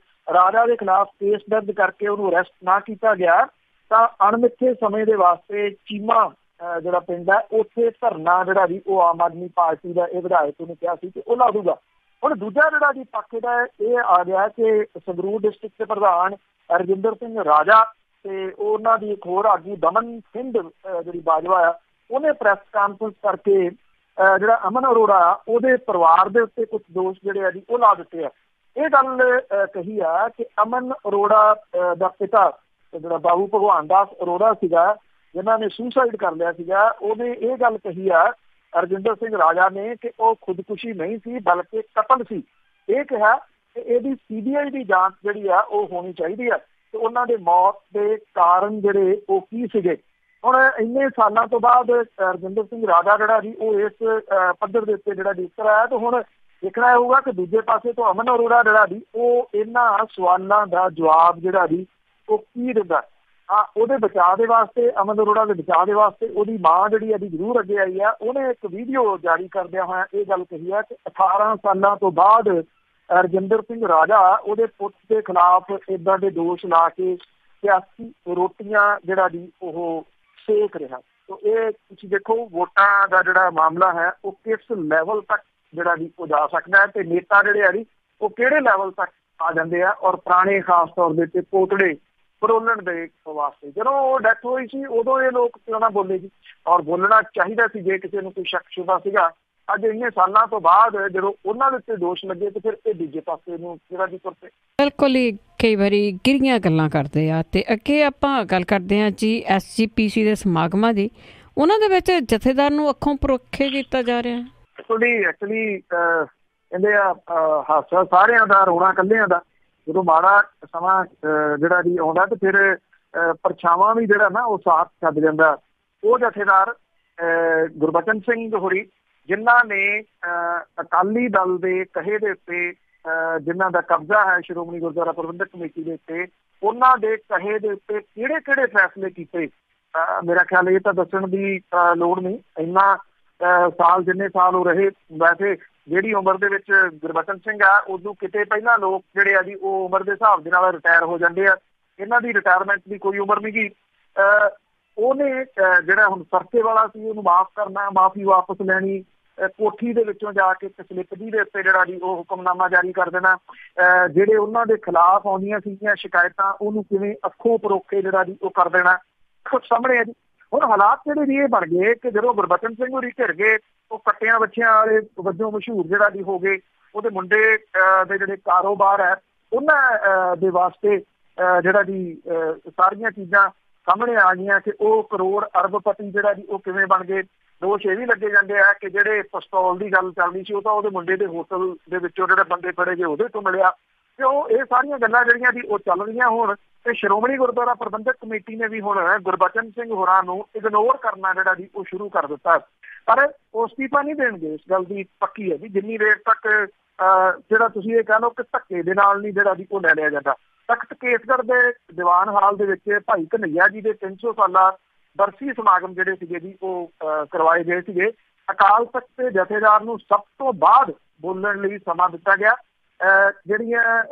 ਰਾਜਾ ਦੇ ਖਿਲਾਫ ਕੇਸ ਦਰਜ ਕਰਕੇ ਉਹਨੂੰ ਅਰੈਸਟ ਨਾ ਕੀਤਾ ਗਿਆ ਤਾਂ ਅਣਮਿੱਥੇ ਸਮੇਂ ਦੇ ਵਾਸਤੇ ਚੀਮਾ ਜਿਹੜਾ ਪਿੰਡ ਹੈ ਉੱਥੇ ਧਰਨਾ ਜਿਹੜਾ ਜੀ ਉਹ ਆਮ ਆਦਮੀ ਪਾਰਟੀ ਦਾ ਇਹ ਵਿਧਾਇਕ ਨੇ ਕਿਹਾ ਸੀ ਕਿ ਉਹ ਲਾ ਦੂਗਾ। ਹੁਣ ਦੂਜਾ ਜਿਹੜਾ ਜੀ ਪੱਖ ਦਾ ਇਹ ਆ ਗਿਆ ਕਿ ਸੰਗਰੂਰ ਡਿਸਟ੍ਰਿਕਟ ਦੇ ਪ੍ਰਧਾਨ ਰਜਿੰਦਰ ਸਿੰਘ ਰਾਜਾ ਤੇ ਉਹਨਾਂ ਦੀ ਇੱਕ ਹੋਰ ਆਗੂ ਦਮਨ ਸਿੰਘ ਜਿਹੜੀ ਬਾਜਵਾ ਆ, ਉਹਨੇ ਪ੍ਰੈਸ ਕਾਨਫਰੰਸ ਕਰਕੇ ਜਿਹੜਾ ਅਮਨ ਅਰੋੜਾ ਉਹਦੇ ਪਰਿਵਾਰ ਦੇ ਉੱਤੇ ਕੁਝ ਦੋਸ਼ ਜਿਹੜੇ ਆ ਜੀ ਉਹ ਲਾ ਦਿੱਤੇ ਆ। ਇਹ ਗੱਲ ਕਹੀ ਆ ਕਿ ਅਮਨ ਅਰੋੜਾ ਦਾ ਪਿਤਾ ਜਿਹੜਾ ਬਾਬੂ ਭਗਵਾਨ ਦਾਸ ਅਰੋੜਾ ਸੀਗਾ, ਜਿਨ੍ਹਾਂ ਨੇ ਸੁਸਾਈਡ ਕਰ ਲਿਆ ਸੀਗਾ, ਉਹਨੇ ਇਹ ਗੱਲ ਕਹੀ ਆ ਰਜਿੰਦਰ ਸਿੰਘ ਰਾਜਾ ਨੇ ਕਿ ਉਹ ਖੁਦਕੁਸ਼ੀ ਨਹੀਂ ਸੀ ਬਲਕਿ ਕਤਲ ਸੀ। ਇਹ ਕਿਹਾ ਕਿ ਇਹਦੀ CBI ਦੀ ਜਾਂਚ ਜਿਹੜੀ ਆ ਉਹ ਹੋਣੀ ਚਾਹੀਦੀ ਆ ਤੇ ਉਹਨਾਂ ਦੇ ਮੌਤ ਦੇ ਕਾਰਨ ਜਿਹੜੇ ਉਹ ਕੀ ਸੀਗੇ। ਹੁਣ ਇੰਨੇ ਸਾਲਾਂ ਤੋਂ ਬਾਅਦ ਰਜਿੰਦਰ ਸਿੰਘ ਰਾਜਾ ਜਿਹੜਾ ਜੀ ਉਹ ਇਸ ਪੱਧਰ ਦੇ ਉੱਤੇ ਜਿਹੜਾ ਉੱਤਰ ਆਇਆ ਤੇ ਹੁਣ ਦੇਖਣਾ ਹੋਊਗਾ ਕਿ ਦੂਜੇ ਪਾਸੇ ਤੋਂ ਅਮਨ ਅਰੋੜਾ ਜਿਹੜਾ ਜੀ ਉਹ ਇਹਨਾਂ ਸਵਾਲਾਂ ਦਾ ਜਵਾਬ ਜਿਹੜਾ ਜੀ ਉਹ ਕੀ ਦਿੰਦਾ। ਉਹਦੇ ਬਚਾਅ ਦੇ ਵਾਸਤੇ, ਅਮਨ ਅਰੋੜਾ ਦੇ ਬਚਾਅ ਦੇ ਵਾਸਤੇ ਉਹਦੀ ਮਾਂ ਜਿਹੜੀ ਇਹਦੀ ਜ਼ਰੂਰ ਅੱਗੇ ਆਈ ਆ। ਉਹਨੇ ਇੱਕ ਵੀਡੀਓ ਜਾਰੀ ਕਰਦਿਆਂ ਹੋਇਆ ਇਹ ਗੱਲ ਕਹੀ ਆ ਕਿ 18 ਸਾਲਾਂ ਤੋਂ ਬਾਅਦ ਰਜਿੰਦਰ ਸਿੰਘ ਰਾਜਾ ਉਹਦੇ ਪੁੱਤ ਦੇ ਖਿਲਾਫ ਏਦਾਂ ਦੇ ਦੋਸ਼ ਲਾ ਕੇ ਸਿਆਸੀ ਰੋਟੀਆਂ ਜਿਹੜਾ ਜੀ ਉਹ ਸੇਕ ਰਿਹਾ। ਇਹ ਤੁਸੀਂ ਦੇਖੋ ਵੋਟਾਂ ਦਾ ਜਿਹੜਾ ਮਾਮਲਾ ਹੈ ਉਹ ਕਿਸ ਲੈਵਲ ਤੱਕ ਜਿਹੜਾ ਜੀ ਉਹ ਜਾ ਸਕਦਾ ਹੈ ਤੇ ਨੇਤਾ ਜਿਹੜੇ ਆ ਜੀ ਉਹ ਕਿਹੜੇ ਲੈਵਲ ਤੱਕ ਆ ਜਾਂਦੇ ਆ। ਔਰ ਪੁਰਾਣੇ ਖਾਸ ਤੌਰ ਦੇ ਉੱਤੇ ਪੋਤੜੇ ਫਰੋਲਣ ਦੇ ਵਾਸਤੇ ਜਦੋਂ ਉਹ ਡੈਥ ਹੋਈ ਸੀ ਉਦੋਂ ਇਹ ਲੋਕ ਕਿਉਂ ਨਾ ਬੋਲੇ ਜੀ, ਔਰ ਬੋਲਣਾ ਚਾਹੀਦਾ ਸੀ ਜੇ ਕਿਸੇ ਨੂੰ ਕੋਈ ਸ਼ੱਕ ਸ਼ੁਬਾ ਸੀਗਾ। ਅੱਜ ਇੰਨੇ ਸਾਲਾਂ ਤੋਂ ਬਾਅਦ ਜਦੋਂ ਉਹਨਾਂ ਦੇ ਉੱਤੇ ਦੋਸ਼ ਲੱਗੇ ਤੇ ਫਿਰ ਇਹ ਦੂਜੇ ਪਾਸੇ ਨੂੰ ਜਿਹੜਾ ਜੀ ਤੁਰਤੇ। ਬਿਲਕੁਲ ਹੀ ਕਈ ਵਾਰੀ ਗਿਰੀਆਂ ਗੱਲਾਂ ਕਰਦੇ ਆ। ਤੇ ਅੱਗੇ ਆਪਾਂ ਗੱਲ ਕਰਦੇ ਹਾਂ ਜੀ SGPC ਦੇ ਸਮਾਗਮਾਂ ਦੀ। ਉਹਨਾਂ ਦੇ ਵਿੱਚ ਜਥੇਦਾਰ ਨੂੰ ਅੱਖੋਂ ਪਰੋਖੇ ਕੀਤਾ ਜਾ ਰਿਹਾ। ਐਕਚੁਅਲੀ ਕਹਿੰਦੇ ਆ ਹਾਸਾ ਸਾਰਿਆਂ ਦਾ, ਰੋਣਾ ਇਕੱਲਿਆਂ ਦਾ। ਜਦੋਂ ਮਾੜਾ ਸਮਾਂ ਜਿਹੜਾ ਜੀ ਆਉਂਦਾ ਤੇ ਫਿਰ ਪਰਛਾਵਾਂ ਵੀ ਜਿਹੜਾ ਨਾ ਉਹ ਸਾਥ ਛੱਡ ਜਾਂਦਾ। ਉਹ ਜਥੇਦਾਰ ਗੁਰਬਚਨ ਸਿੰਘ ਹੋਰੀ, ਜਿਨ੍ਹਾਂ ਨੇ ਅਕਾਲੀ ਦਲ ਦੇ ਕਹੇ ਦੇ ਉੱਤੇ ਜਿਨ੍ਹਾਂ ਦਾ ਕਬਜ਼ਾ ਹੈ ਸ਼੍ਰੋਮਣੀ ਗੁਰਦੁਆਰਾ ਪ੍ਰਬੰਧਕ ਕਮੇਟੀ ਦੇ ਉੱਤੇ, ਉਹਨਾਂ ਦੇ ਕਹੇ ਦੇ ਉੱਤੇ ਕਿਹੜੇ ਕਿਹੜੇ ਫੈਸਲੇ ਕੀਤੇ, ਮੇਰਾ ਖਿਆਲ ਇਹ ਤਾਂ ਦੱਸਣ ਦੀ ਲੋੜ ਨਹੀਂ। ਇੰਨਾ ਸਾਲ ਜਿੰਨੇ ਸਾਲ ਉਹ ਰਹੇ, ਵੈਸੇ ਜਿਹੜੀ ਉਮਰ ਦੇ ਵਿੱਚ ਗੁਰਬਚਨ ਸਿੰਘ ਆ ਉਦੋਂ ਕਿਤੇ ਪਹਿਲਾਂ ਲੋਕ ਜਿਹੜੇ ਆ ਜੀ ਉਹ ਉਮਰ ਦੇ ਹਿਸਾਬ ਦੇ ਨਾਲ ਰਿਟਾਇਰ ਹੋ ਜਾਂਦੇ ਆ। ਇਹਨਾਂ ਦੀ ਰਿਟਾਇਰਮੈਂਟ ਦੀ ਕੋਈ ਉਮਰ ਨਹੀਂ ਗੀ। ਉਹਨੇ ਜਿਹੜਾ ਹੁਣ ਸਰਕੇ ਵਾਲਾ ਸੀ ਉਹਨੂੰ ਮਾਫ਼ ਕਰਨਾ, ਮਾਫ਼ੀ ਵਾਪਸ ਲੈਣੀ, ਕੋਠੀ ਦੇ ਵਿੱਚੋਂ ਜਾ ਕੇ ਸਲਿੱਪ ਦੀ ਦੇ ਉੱਤੇ ਜਿਹੜਾ ਜੀ ਉਹ ਹੁਕਮਨਾਮਾ ਜਾਰੀ ਕਰ ਦੇਣਾ, ਜਿਹੜੇ ਉਹਨਾਂ ਦੇ ਖਿਲਾਫ ਆਉਂਦੀਆਂ ਸੀਗੀਆਂ ਸ਼ਿਕਾਇਤਾਂ ਉਹਨੂੰ ਕਿਵੇਂ ਅੱਖੋਂ ਪਰੋਖੇ ਜਿਹੜਾ ਜੀ ਉਹ ਕਰ ਦੇਣਾ। ਕੁਛ ਸਾਹਮਣੇ ਆ ਜੀ। ਹੁਣ ਹਾਲਾਤ ਜਿਹੜੇ ਜੀ ਇਹ ਬਣ ਗਏ ਕਿ ਜਦੋਂ ਗੁਰਬਚਨ ਸਿੰਘ ਹੋਰੀ ਘਿਰ ਗਏ, ਉਹ ਕੱਟਿਆਂ ਬੱਚਿਆਂ ਵਾਲੇ ਵਜੋਂ ਮਸ਼ਹੂਰ ਜਿਹੜਾ ਜੀ ਹੋ ਗਏ। ਉਹਦੇ ਮੁੰਡੇ ਦੇ ਜਿਹੜੇ ਕਾਰੋਬਾਰ ਹੈ ਉਹਨਾਂ ਦੇ ਵਾਸਤੇ ਜਿਹੜਾ ਜੀ ਸਾਰੀਆਂ ਚੀਜ਼ਾਂ ਸਾਹਮਣੇ ਆ ਗਈਆਂ ਕਿ ਉਹ ਕਰੋੜ ਅਰਬਪਤੀ ਜਿਹੜਾ ਜੀ ਉਹ ਕਿਵੇਂ ਬਣ ਗਏ। ਦੋਸ਼ ਇਹ ਵੀ ਲੱਗੇ ਜਾਂਦੇ ਆ ਕਿ ਜਿਹੜੇ ਪਿਸਤੌਲ ਦੀ ਗੱਲ ਚੱਲਦੀ ਸੀ ਉਹ ਤਾਂ ਉਹਦੇ ਮੁੰਡੇ ਦੇ ਹੋਟਲ ਦੇ ਵਿੱਚੋਂ ਜਿਹੜੇ ਬੰਦੇ ਫੜੇ ਗਏ ਉਹਦੇ ਤੋਂ ਮਿਲਿਆ। ਤੇ ਉਹ ਇਹ ਸਾਰੀਆਂ ਗੱਲਾਂ ਜਿਹੜੀਆਂ ਜੀ ਉਹ ਚੱਲ ਰਹੀਆਂ ਹੁਣ। ਤੇ ਸ਼੍ਰੋਮਣੀ ਗੁਰਦੁਆਰਾ ਪ੍ਰਬੰਧਕ ਕਮੇਟੀ ਨੇ ਵੀ ਹੁਣ ਗੁਰਬਚਨ ਸਿੰਘ ਹੋਰਾਂ ਨੂੰ ਇਗਨੋਰ ਕਰਨਾ ਜਿਹੜਾ ਜੀ ਉਹ ਸ਼ੁਰੂ ਕਰ ਦਿੱਤਾ। ਪਰ ਉਹ ਅਸਤੀਫਾ ਨਹੀਂ ਦੇਣਗੇ, ਇਸ ਗੱਲ ਦੀ ਪੱਕੀ ਹੈ ਜੀ, ਜਿੰਨੀ ਦੇਰ ਤੱਕ ਜਿਹੜਾ ਤੁਸੀਂ ਇਹ ਕਹਿ ਲਓ ਕਿ ਧੱਕੇ ਦੇ ਨਾਲ ਨਹੀਂ ਜਿਹੜਾ ਜੀ ਉਹ ਲੈ ਲਿਆ ਜਾਂਦਾ। ਤਖਤ ਕੇਸਗੜ੍ਹ ਦੇ ਦੀਵਾਨ ਹਾਲ ਦੇ ਵਿੱਚ ਭਾਈ ਕਨ੍ਹਈਆ ਜੀ ਦੇ 300 ਸਾਲਾ ਬਰਸੀ ਸਮਾਗਮ ਜਿਹੜੇ ਸੀਗੇ ਜੀ ਉਹ ਕਰਵਾਏ ਗਏ ਸੀਗੇ। ਅਕਾਲ ਤਖਤ ਦੇ ਜਥੇਦਾਰ ਨੂੰ ਸਭ ਤੋਂ ਬਾਅਦ ਬੋਲਣ ਲਈ ਸਮਾਂ ਦਿੱਤਾ ਗਿਆ। ਜਿਹੜੀਆਂ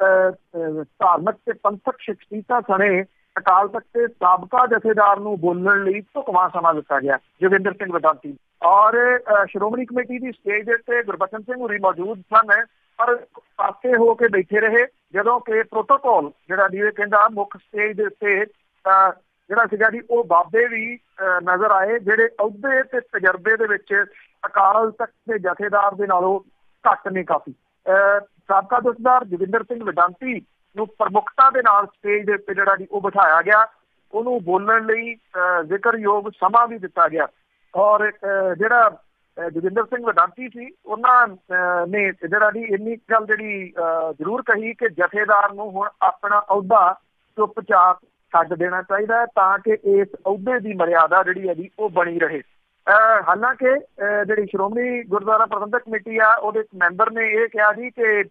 ਧਾਰਮਿਕ ਤੇ ਪੰਥਕ ਸ਼ਖਸੀਅਤਾਂ ਸਣੇ ਅਕਾਲ ਤਖਤ ਦੇ ਸਾਬਕਾ ਜਥੇਦਾਰ ਨੂੰ ਬੋਲਣ ਲਈ ਢੁਕਵਾਂ ਸਮਾਂ ਦਿੱਤਾ ਗਿਆ। ਜੋਗਿੰਦਰ ਸਿੰਘ ਵੇਦਾਂਤੀ ਔਰ ਸ਼੍ਰੋਮਣੀ ਕਮੇਟੀ ਦੀ ਸਟੇਜ ਦੇ ਉੱਤੇ ਗੁਰਬਚਨ ਸਿੰਘ ਹੋਰੀ ਮੌਜੂਦ ਸਨ, ਪਰ ਪਾਸੇ ਹੋ ਕੇ ਬੈਠੇ ਰਹੇ ਜਦੋਂ ਕਿ ਪ੍ਰੋਟੋਕਾਲ ਜਿਹੜਾ ਜੀ ਇਹ ਕਹਿੰਦਾ ਮੁੱਖ ਸਟੇਜ ਦੇ ਉੱਤੇ ਜਿਹੜਾ ਸੀਗਾ ਜੀ ਉਹ ਬਾਬੇ ਵੀ ਨਜ਼ਰ ਆਏ ਜਿਹੜੇ ਅਹੁਦੇ ਤੇ ਤਜਰਬੇ ਦੇ ਵਿੱਚ ਅਕਾਲ ਤਖਤ ਦੇ ਜਥੇਦਾਰ ਦੇ ਨਾਲੋਂ ਘੱਟ ਨੇ ਕਾਫੀ। ਸਾਬਕਾ ਜਥੇਦਾਰ ਜੋਗਿੰਦਰ ਸਿੰਘ ਵੇਦਾਂਤੀ ਨੂੰ ਪ੍ਰਮੁੱਖਤਾ ਦੇ ਨਾਲ ਸਟੇਜ ਦੇ ਉੱਤੇ ਜਿਹੜਾ ਜੀ ਉਹ ਬਿਠਾਇਆ ਗਿਆ, ਉਹਨੂੰ ਬੋਲਣ ਲਈ ਜ਼ਿਕਰਯੋਗ ਸਮਾਂ ਵੀ ਦਿੱਤਾ ਗਿਆ। ਔਰ ਜਿਹੜਾ ਜੋਗਿੰਦਰ ਸਿੰਘ ਵੇਦਾਂਤੀ ਸੀ ਉਹਨਾਂ ਨੇ ਜਿਹੜਾ ਜੀ ਇੰਨੀ ਗੱਲ ਜਿਹੜੀ ਜ਼ਰੂਰ ਕਹੀ ਕਿ ਜਥੇਦਾਰ ਨੂੰ ਹੁਣ ਆਪਣਾ ਅਹੁਦਾ ਚੁੱਪਚਾਪ ਛੱਡ ਦੇਣਾ ਚਾਹੀਦਾ ਹੈ ਤਾਂ ਕਿ ਇਸ ਅਹੁਦੇ ਦੀ ਮਰਿਆਦਾ ਜਿਹੜੀ ਹੈ ਜੀ ਉਹ ਬਣੀ ਰਹੇ। ਹਾਲਾਂਕਿ ਜਿਹੜੀ ਸ਼੍ਰੋਮਣੀ ਗੁਰਦੁਆਰਾ ਪ੍ਰਬੰਧਕ ਕਮੇਟੀ ਆ ਉਹਦੇ ਮੈਂਬਰ ਨੇ ਇਹ ਕਿਹਾ ਜੀ ਕਿ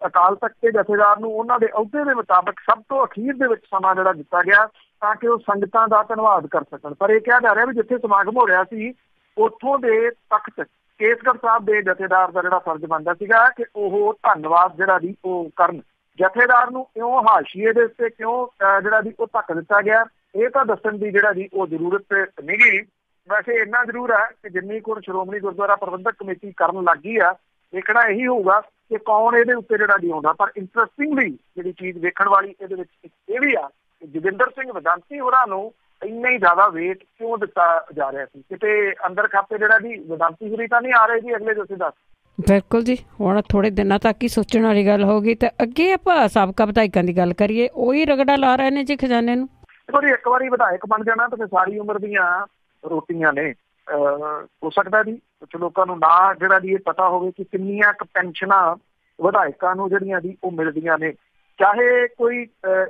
ਅਕਾਲ ਤਖਤ ਦੇ ਜਥੇਦਾਰ ਨੂੰ ਉਹਨਾਂ ਦੇ ਅਹੁਦੇ ਦੇ ਮੁਤਾਬਕ ਸਭ ਤੋਂ ਅਖੀਰ ਦੇ ਵਿੱਚ ਸਮਾਂ ਜਿਹੜਾ ਦਿੱਤਾ ਗਿਆ ਤਾਂ ਕਿ ਉਹ ਸੰਗਤਾਂ ਦਾ ਧੰਨਵਾਦ ਕਰ ਸਕਣ। ਪਰ ਇਹ ਕਿਹਾ ਜਾ ਰਿਹਾ ਵੀ ਜਿੱਥੇ ਸਮਾਗਮ ਹੋ ਰਿਹਾ ਸੀ ਉੱਥੋਂ ਦੇ ਤਖਤ ਕੇਸਗੜ੍ਹ ਸਾਹਿਬ ਦੇ ਜਥੇਦਾਰ ਦਾ ਜਿਹੜਾ ਫਰਜ਼ ਬਣਦਾ ਸੀਗਾ ਕਿ ਉਹ ਧੰਨਵਾਦ ਜਿਹੜਾ ਜੀ ਉਹ ਕਰਨ। ਜਥੇਦਾਰ ਨੂੰ ਕਿਉਂ ਹਾਸ਼ੀਏ ਦੇ ਉੱਤੇ ਕਿਉਂ ਜਿਹੜਾ ਜੀ ਉਹ ਧੱਕ ਦਿੱਤਾ ਗਿਆ ਇਹ ਤਾਂ ਦੱਸਣ ਦੀ ਜਿਹੜਾ ਜੀ ਉਹ ਜ਼ਰੂਰਤ ਨਹੀਂ ਗੀ। ਵੈਸੇ ਇੰਨਾ ਜ਼ਰੂਰ ਹੈ ਕਿ ਜਿੰਨੀ ਕੁ ਸ਼੍ਰੋਮਣੀ ਗੁਰਦੁਆਰਾ ਪ੍ਰਬੰਧਕ ਕਮੇਟੀ ਕਰਨ ਲੱਗ ਗਈ ਆ, ਦੇਖਣਾ ਇਹੀ ਹੋਊਗਾ ਕਿ ਕੌਣ ਇਹਦੇ ਉੱਤੇ ਜਿਹੜਾ ਜੀ ਆਉਂਦਾ। ਪਰ ਇੰਟਰਸਟਿੰਗਲੀ ਜਿਹੜੀ ਚੀਜ਼ ਵੇਖਣ ਵਾਲੀ ਇਹਦੇ ਵਿੱਚ ਇਹ ਵੀ ਆ ਕਿ ਜੋਗਿੰਦਰ ਸਿੰਘ ਵੇਦਾਂਤੀ ਹੋਰਾਂ ਨੂੰ ਇੰਨਾ ਹੀ ਜ਼ਿਆਦਾ ਵੇਟ ਕਿਉਂ ਦਿੱਤਾ ਜਾ ਰਿਹਾ ਸੀ। ਕਿਤੇ ਅੰਦਰ ਖਾਤੇ ਜਿਹੜਾ ਜੀ ਵੇਦਾਂਤੀ ਹੋਰੀ ਤਾਂ ਨਹੀਂ ਆ ਰਹੇ ਜੀ ਅਗਲੇ ਜਥੇਦਾਰ। ਬਿਲਕੁਲ ਜੀ, ਹੁਣ ਥੋੜੇ ਦਿਨਾਂ ਤੱਕ ਹੀ ਸੋਚਣ ਵਾਲੀ ਗੱਲ ਹੋਗੀ। ਤੇ ਅੱਗੇ ਆਪਾਂ ਸਾਬਕਾ ਵਿਧਾਇਕਾਂ ਦੀ ਗੱਲ ਕਰੀਏ, ਉਹੀ ਰਗੜਾ ਲਾ ਰਹੇ ਨੇ ਜੀ ਖਜ਼ਾਨੇ ਨੂੰ। ਦੇਖੋ ਜੀ, ਇੱਕ ਵਾਰੀ ਵਿਧਾਇਕ ਬਣ ਜਾਣਾ ਤਾਂ ਫਿਰ ਸਾਰੀ ਉਮਰ ਦੀਆਂ ਰੋਟੀਆਂ ਨੇ। ਹੋ ਸਕਦਾ ਜੀ ਕੁਛ ਲੋਕਾਂ ਨੂੰ ਨਾ ਜਿਹੜਾ ਜੀ ਇਹ ਪਤਾ ਹੋਵੇ ਕਿ ਕਿੰਨੀਆਂ ਕੁ ਪੈਨਸ਼ਨਾਂ ਵਿਧਾਇਕਾਂ ਨੂੰ ਜਿਹੜੀਆਂ ਜੀ ਉਹ ਮਿਲਦੀਆਂ ਨੇ। ਚਾਹੇ ਕੋਈ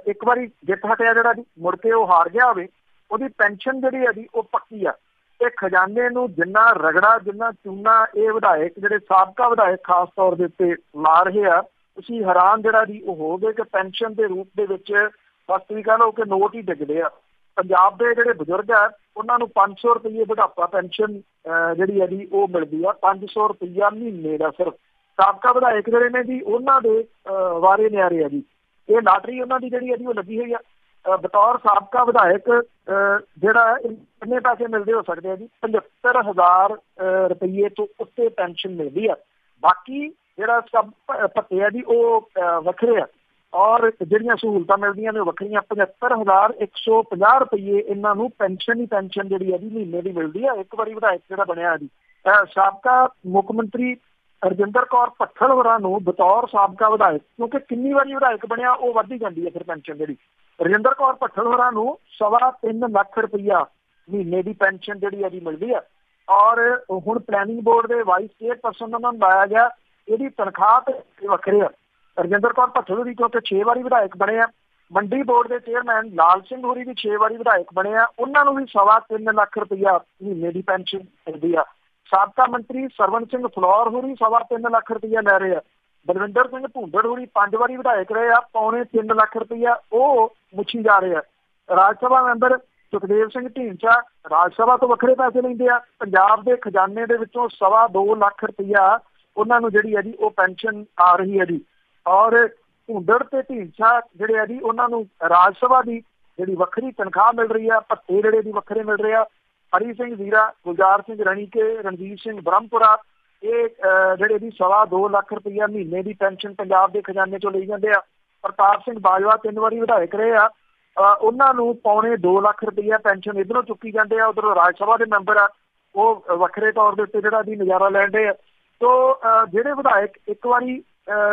ਇੱਕ ਵਾਰੀ ਜਿੱਤ ਹਟਿਆ ਜਿਹੜਾ ਜੀ ਮੁੜ ਕੇ ਉਹ ਹਾਰ ਗਿਆ ਹੋਵੇ, ਉਹਦੀ ਪੈਨਸ਼ਨ ਜਿਹੜੀ ਹੈ ਜੀ ਉਹ ਪੱਕੀ ਆ। ਤੇ ਖਜ਼ਾਨੇ ਨੂੰ ਜਿੰਨਾ ਰਗੜਾ ਜਿੰਨਾ ਚੂਨਾ ਇਹ ਵਿਧਾਇਕ ਜਿਹੜੇ ਸਾਬਕਾ ਵਿਧਾਇਕ ਖਾਸ ਤੌਰ ਦੇ ਉੱਤੇ ਲਾ ਰਹੇ ਆ, ਤੁਸੀਂ ਹੈਰਾਨ ਜਿਹੜਾ ਜੀ ਉਹ ਹੋਗੇ ਕਿ ਪੈਨਸ਼ਨ ਦੇ ਰੂਪ ਦੇ ਵਿੱਚ ਬਸ ਤੁਸੀਂ ਕਹਿ ਲਓ ਕਿ ਨੋਟ ਹੀ ਡਿੱਗਦੇ ਆ। ਪੰਜਾਬ ਦੇ ਜਿਹੜੇ ਬਜ਼ੁਰਗ ਆ ਉਹਨਾਂ ਨੂੰ 500 ਰੁਪਈਏ ਬੁਢਾਪਾ ਪੈਨਸ਼ਨ ਜਿਹੜੀ ਹੈ ਜੀ ਉਹ ਮਿਲਦੀ ਆ, 500 ਰੁਪਈਆ ਮਹੀਨੇ ਦਾ ਸਿਰਫ। ਸਾਬਕਾ ਵਿਧਾਇਕ ਜਿਹੜੇ ਨੇ ਜੀ ਉਹਨਾਂ ਦੇ ਵਾਰੇ ਨਿਆਰੇ ਆ ਜੀ। ਇਹ ਲਾਟਰੀ ਉਹਨਾਂ ਦੀ ਜਿਹੜੀ ਹੈ ਜੀ ਉਹ ਲੱਗੀ ਹੋਈ ਆ। ਬਤੌਰ ਸਾਬਕਾ ਵਿਧਾਇਕ ਜਿਹੜਾ ਕਿੰਨੇ ਪੈਸੇ ਮਿਲਦੇ ਹੋ ਸਕਦੇ ਆ ਜੀ? 75,000 ਰੁਪਈਏ ਤੋਂ ਉੱਤੇ ਪੈਨਸ਼ਨ ਮਿਲਦੀ ਆ। ਬਾਕੀ ਜਿਹੜਾ ਸਭ ਭੱਤੇ ਆ ਜੀ ਉਹ ਵੱਖਰੇ ਆ ਔਰ ਜਿਹੜੀਆਂ ਸਹੂਲਤਾਂ ਮਿਲਦੀਆਂ ਨੇ ਉਹ ਵੱਖਰੀਆਂ। 75,150 ਰੁਪਈਏ ਇਹਨਾਂ ਨੂੰ ਪੈਨਸ਼ਨ ਹੀ ਪੈਨਸ਼ਨ ਜਿਹੜੀ ਹੈ ਜੀ ਮਹੀਨੇ ਦੀ ਮਿਲਦੀ ਆ ਇੱਕ ਵਾਰੀ ਵਿਧਾਇਕ ਜਿਹੜਾ ਬਣਿਆ ਜੀ। ਸਾਬਕਾ ਮੁੱਖ ਮੰਤਰੀ ਰਜਿੰਦਰ ਕੌਰ ਭੱਠਲ ਹੋਰਾਂ ਨੂੰ ਬਤੌਰ ਸਾਬਕਾ ਵਿਧਾਇਕ, ਕਿਉਂਕਿ ਕਿੰਨੀ ਵਾਰੀ ਵਿਧਾਇਕ ਬਣਿਆ ਉਹ ਵੱਧਦੀ ਜਾਂਦੀ ਹੈ ਫਿਰ ਪੈਨਸ਼ਨ ਜਿਹੜੀ, ਰਜਿੰਦਰ ਕੌਰ ਭੱਠਲ ਹੋਰਾਂ ਨੂੰ 3.25 ਲੱਖ ਰੁਪਈਆ ਮਹੀਨੇ ਦੀ ਪੈਨਸ਼ਨ ਜਿਹੜੀ ਹੈ ਜੀ ਮਿਲਦੀ ਆ। ਔਰ ਹੁਣ ਪਲੈਨਿੰਗ ਬੋਰਡ ਦੇ ਵਾਈਸ ਚੇਅਰਪਰਸਨ ਉਹਨਾਂ ਨੂੰ ਲਾਇਆ ਗਿਆ, ਇਹਦੀ ਤਨਖਾਹ ਤੇ ਵੱਖਰੇ ਆ। ਰਜਿੰਦਰ ਕੌਰ ਭੱਠਲ ਹੋਰੀ ਕਿਉਂਕਿ 6 ਵਾਰੀ ਵਿਧਾਇਕ ਬਣੇ ਆ। ਮੰਡੀ ਬੋਰਡ ਦੇ ਚੇਅਰਮੈਨ ਲਾਲ ਸਿੰਘ ਹੋਰੀ ਵੀ 6 ਵਾਰੀ ਵਿਧਾਇਕ ਬਣੇ ਆ, ਉਹਨਾਂ ਨੂੰ ਵੀ 3.25 ਲੱਖ ਰੁਪਈਆ ਮਹੀਨੇ ਦੀ ਪੈਨਸ਼ਨ ਮਿਲਦੀ ਆ। ਸਾਬਕਾ ਮੰਤਰੀ ਸਰਵਣ ਸਿੰਘ ਫਲੋਰ ਹੋਰੀ 3.25 ਲੱਖ ਰੁਪਈਆ ਲੈ ਰਹੇ ਆ। ਬਲਵਿੰਦਰ ਸਿੰਘ ਭੁੰਦੜ ਹੋਰੀ 5 ਵਾਰੀ ਵਿਧਾਇਕ ਰਹੇ ਆ, 3.25 ਲੱਖ ਰੁਪਈਆ ਉਹ ਮੁੱਛੀ ਜਾ ਰਹੇ ਆ। ਰਾਜ ਸਭਾ ਮੈਂਬਰ ਸੁਖਦੇਵ ਸਿੰਘ ਢੀਂਡਸਾ ਰਾਜ ਸਭਾ ਤੋਂ ਵੱਖਰੇ ਪੈਸੇ ਲੈਂਦੇ ਆ। ਪੰਜਾਬ ਦੇ ਖਜ਼ਾਨੇ ਦੇ ਵਿੱਚੋਂ 2.25 ਲੱਖ ਰੁਪਈਆ ਉਹਨਾਂ ਨੂੰ ਜਿਹੜੀ ਹੈ ਜੀ ਉਹ ਪੈਨਸ਼ਨ ਆ ਰਹੀ ਹੈ ਜੀ। ਔਰ ਭੁੰਦੜ ਤੇ ਢੀਂਡਸਾ ਜਿਹੜੇ ਆ ਜੀ ਉਹਨਾਂ ਨੂੰ ਰਾਜ ਸਭਾ ਦੀ ਜਿਹੜੀ ਵੱਖਰੀ ਤਨਖਾਹ ਮਿਲ ਰਹੀ ਆ, ਭੱਤੇ ਜਿਹੜੇ ਦੀ ਵੱਖਰੇ ਮਿਲ ਰਹੇ ਆ। ਹਰੀ ਸਿੰਘ ਜ਼ੀਰਾ, ਗੁਲਜ਼ਾਰ ਸਿੰਘ ਰਣੀਕੇ, ਰਣਜੀਤ ਸਿੰਘ ਬ੍ਰਹਮਪੁਰਾ ਇਹ ਜਿਹੜੇ ਦੀ 2.25 ਲੱਖ ਰੁਪਈਆ ਮਹੀਨੇ ਦੀ ਪੈਨਸ਼ਨ ਪੰਜਾਬ ਦੇ ਖਜ਼ਾਨੇ ਚੋਂ ਲਈ ਜਾਂਦੇ ਆ। ਪ੍ਰਤਾਪ ਸਿੰਘ ਬਾਜਵਾ 3 ਵਾਰੀ ਵਿਧਾਇਕ ਰਹੇ ਆ, ਉਹਨਾਂ ਨੂੰ 2.25 ਲੱਖ ਰੁਪਈਆ ਪੈਨਸ਼ਨ ਇੱਧਰੋਂ ਚੁੱਕੀ ਜਾਂਦੇ ਆ। ਉੱਧਰੋਂ ਰਾਜ ਸਭਾ ਦੇ ਮੈਂਬਰ ਆ ਉਹ ਵੱਖਰੇ ਤੌਰ ਦੇ ਉੱਤੇ ਜਿਹੜਾ ਦੀ ਨਜ਼ਾਰਾ ਲੈਂਦੇ ਆ। ਤੋ ਜਿਹੜੇ ਵਿਧਾਇਕ ਇੱਕ ਵਾਰੀ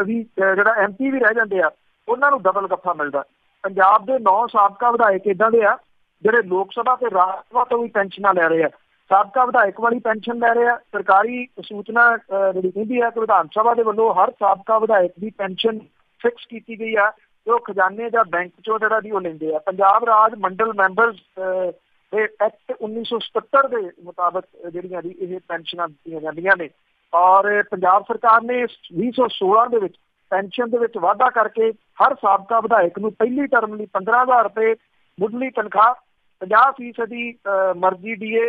ਵੀ ਜਿਹੜਾ MP ਵੀ ਰਹਿ ਜਾਂਦੇ ਆ ਉਹਨਾਂ ਨੂੰ ਡਬਲ ਗੱਫਾ ਮਿਲਦਾ। ਪੰਜਾਬ ਦੇ 9 ਸਾਬਕਾ ਵਿਧਾਇਕ ਇੱਦਾਂ ਦੇ ਆ ਜਿਹੜੇ ਲੋਕ ਸਭਾ ਤੇ ਰਾਜ ਸਭਾ ਤੋਂ ਵੀ ਪੈਨਸ਼ਨਾਂ ਲੈ ਰਹੇ ਆ। ਸਾਬਕਾ ਵਿਧਾਇਕ ਵਾਲੀ ਪੈਨਸ਼ਨ ਲੈ ਰਹੇ ਆ। ਸਰਕਾਰੀ ਸੂਚਨਾ ਜਿਹੜੀ ਕਹਿੰਦੀ ਆ ਕਿ ਵਿਧਾਨ ਸਭਾ ਦੇ ਵੱਲੋਂ ਹਰ ਸਾਬਕਾ ਵਿਧਾਇਕ ਦੀ ਪੈਨਸ਼ਨ ਫਿਕਸ ਕੀਤੀ ਗਈ ਆ ਤੇ ਉਹ ਖਜ਼ਾਨੇ ਜਾਂ ਬੈਂਕ ਚੋਂ ਜਿਹੜਾ ਦੀ ਉਹ ਲੈਂਦੇ ਆ। ਪੰਜਾਬ ਰਾਜ ਮੰਡਲ ਮੈਂਬਰਸ ਦੇ ਐਕਟ 1977 ਦੇ ਮੁਤਾਬਕ ਜਿਹੜੀਆਂ ਦੀ ਇਹ ਪੈਨਸ਼ਨਾਂ ਦਿੱਤੀਆਂ ਜਾਂਦੀਆਂ ਨੇ। ਔਰ ਪੰਜਾਬ ਸਰਕਾਰ ਨੇ 2016 ਦੇ ਵਿੱਚ ਪੈਨਸ਼ਨ ਦੇ ਵਿੱਚ ਵਾਧਾ ਕਰਕੇ ਹਰ ਸਾਬਕਾ ਵਿਧਾਇਕ ਨੂੰ ਪਹਿਲੀ ਟਰਮ ਲਈ 15,000 ਰੁਪਏ ਮੁੱਢਲੀ ਤਨਖਾਹ, 50% ਮਰਜ਼ੀ DA,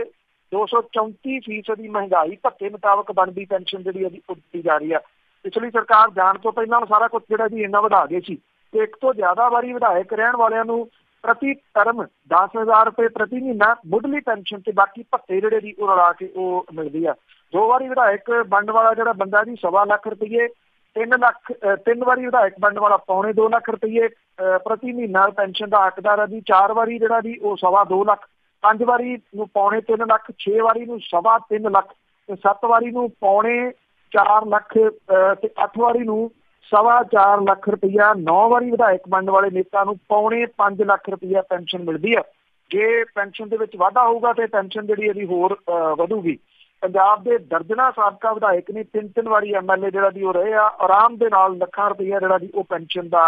234% ਮਹਿੰਗਾਈ ਭੱਤੇ ਮੁਤਾਬਕ ਬਣਦੀ ਪੈਨਸ਼ਨ ਜਿਹੜੀ ਹੈ ਉਹ ਦਿੱਤੀ ਜਾ ਰਹੀ ਆ। ਪਿਛਲੀ ਸਰਕਾਰ ਜਾਣ ਤੋਂ ਪਹਿਲਾਂ ਸਾਰਾ ਕੁਝ ਜਿਹੜਾ ਜੀ ਇੰਨਾ ਵਧਾ ਗਏ ਸੀ ਤੇ ਇੱਕ ਤੋਂ ਜ਼ਿਆਦਾ ਵਾਰੀ ਵਿਧਾਇਕ ਰਹਿਣ ਵਾਲਿਆਂ ਨੂੰ ਪ੍ਰਤੀ ਟਰਮ 10,000 ਰੁਪਏ ਪ੍ਰਤੀ ਮਹੀਨਾ ਮੁੱਢਲੀ ਪੈਨਸ਼ਨ ਤੇ ਬਾਕੀ ਭੱਤੇ ਜਿਹੜੇ ਦੀ ਉਹ ਰਲਾ ਕੇ ਉਹ ਮਿਲਦੀ ਆ। 2 ਵਾਰੀ ਵਿਧਾਇਕ ਬਣਨ ਵਾਲਾ ਜਿਹੜਾ ਬੰਦਾ ਜੀ 2.25 ਲੱਖ ਰੁਪਏ, 3 ਵਾਰੀ ਵਿਧਾਇਕ ਬਣਨ ਵਾਲਾ 2.25 ਲੱਖ ਰੁਪਏ ਪ੍ਰਤੀ ਮਹੀਨਾ ਪੈਨਸ਼ਨ ਦਾ ਹੱਕਦਾਰ ਹੈ ਜੀ। 4 ਵਾਰੀ ਜਿਹੜਾ ਦੀ ਉਹ 2.25 ਲੱਖ, 5 ਵਾਰੀ ਨੂੰ 2.25 ਲੱਖ, 6 ਵਾਰੀ ਨੂੰ 3.25 ਲੱਖ ਤੇ 7 ਵਾਰੀ ਨੂੰ 4.25 ਲੱਖ ਤੇ 8 ਵਾਰੀ ਨੂੰ 4.25 ਲੱਖ ਰੁਪਈਆ। 9 ਵਾਰੀ ਵਿਧਾਇਕ ਬਣਨ ਵਾਲੇ ਨੇਤਾ ਨੂੰ 5.25 ਲੱਖ ਰੁਪਈਆ ਪੈਨਸ਼ਨ ਮਿਲਦੀ ਹੈ। ਜੇ ਪੈਨਸ਼ਨ ਦੇ ਵਿੱਚ ਵਾਧਾ ਹੋਊਗਾ ਤੇ ਪੈਨਸ਼ਨ ਜਿਹੜੀ ਇਹਦੀ ਹੋਰ ਵਧੂਗੀ। ਪੰਜਾਬ ਦੇ ਦਰਜਨਾਂ ਸਾਬਕਾ ਵਿਧਾਇਕ ਨੇ 3 ਵਾਰੀ MLA ਜਿਹੜਾ ਦੀ ਉਹ ਰਹੇ ਆ, ਆਰਾਮ ਦੇ ਨਾਲ ਲੱਖਾਂ ਰੁਪਈਆ ਜਿਹੜਾ ਦੀ ਉਹ ਪੈਨਸ਼ਨ ਦਾ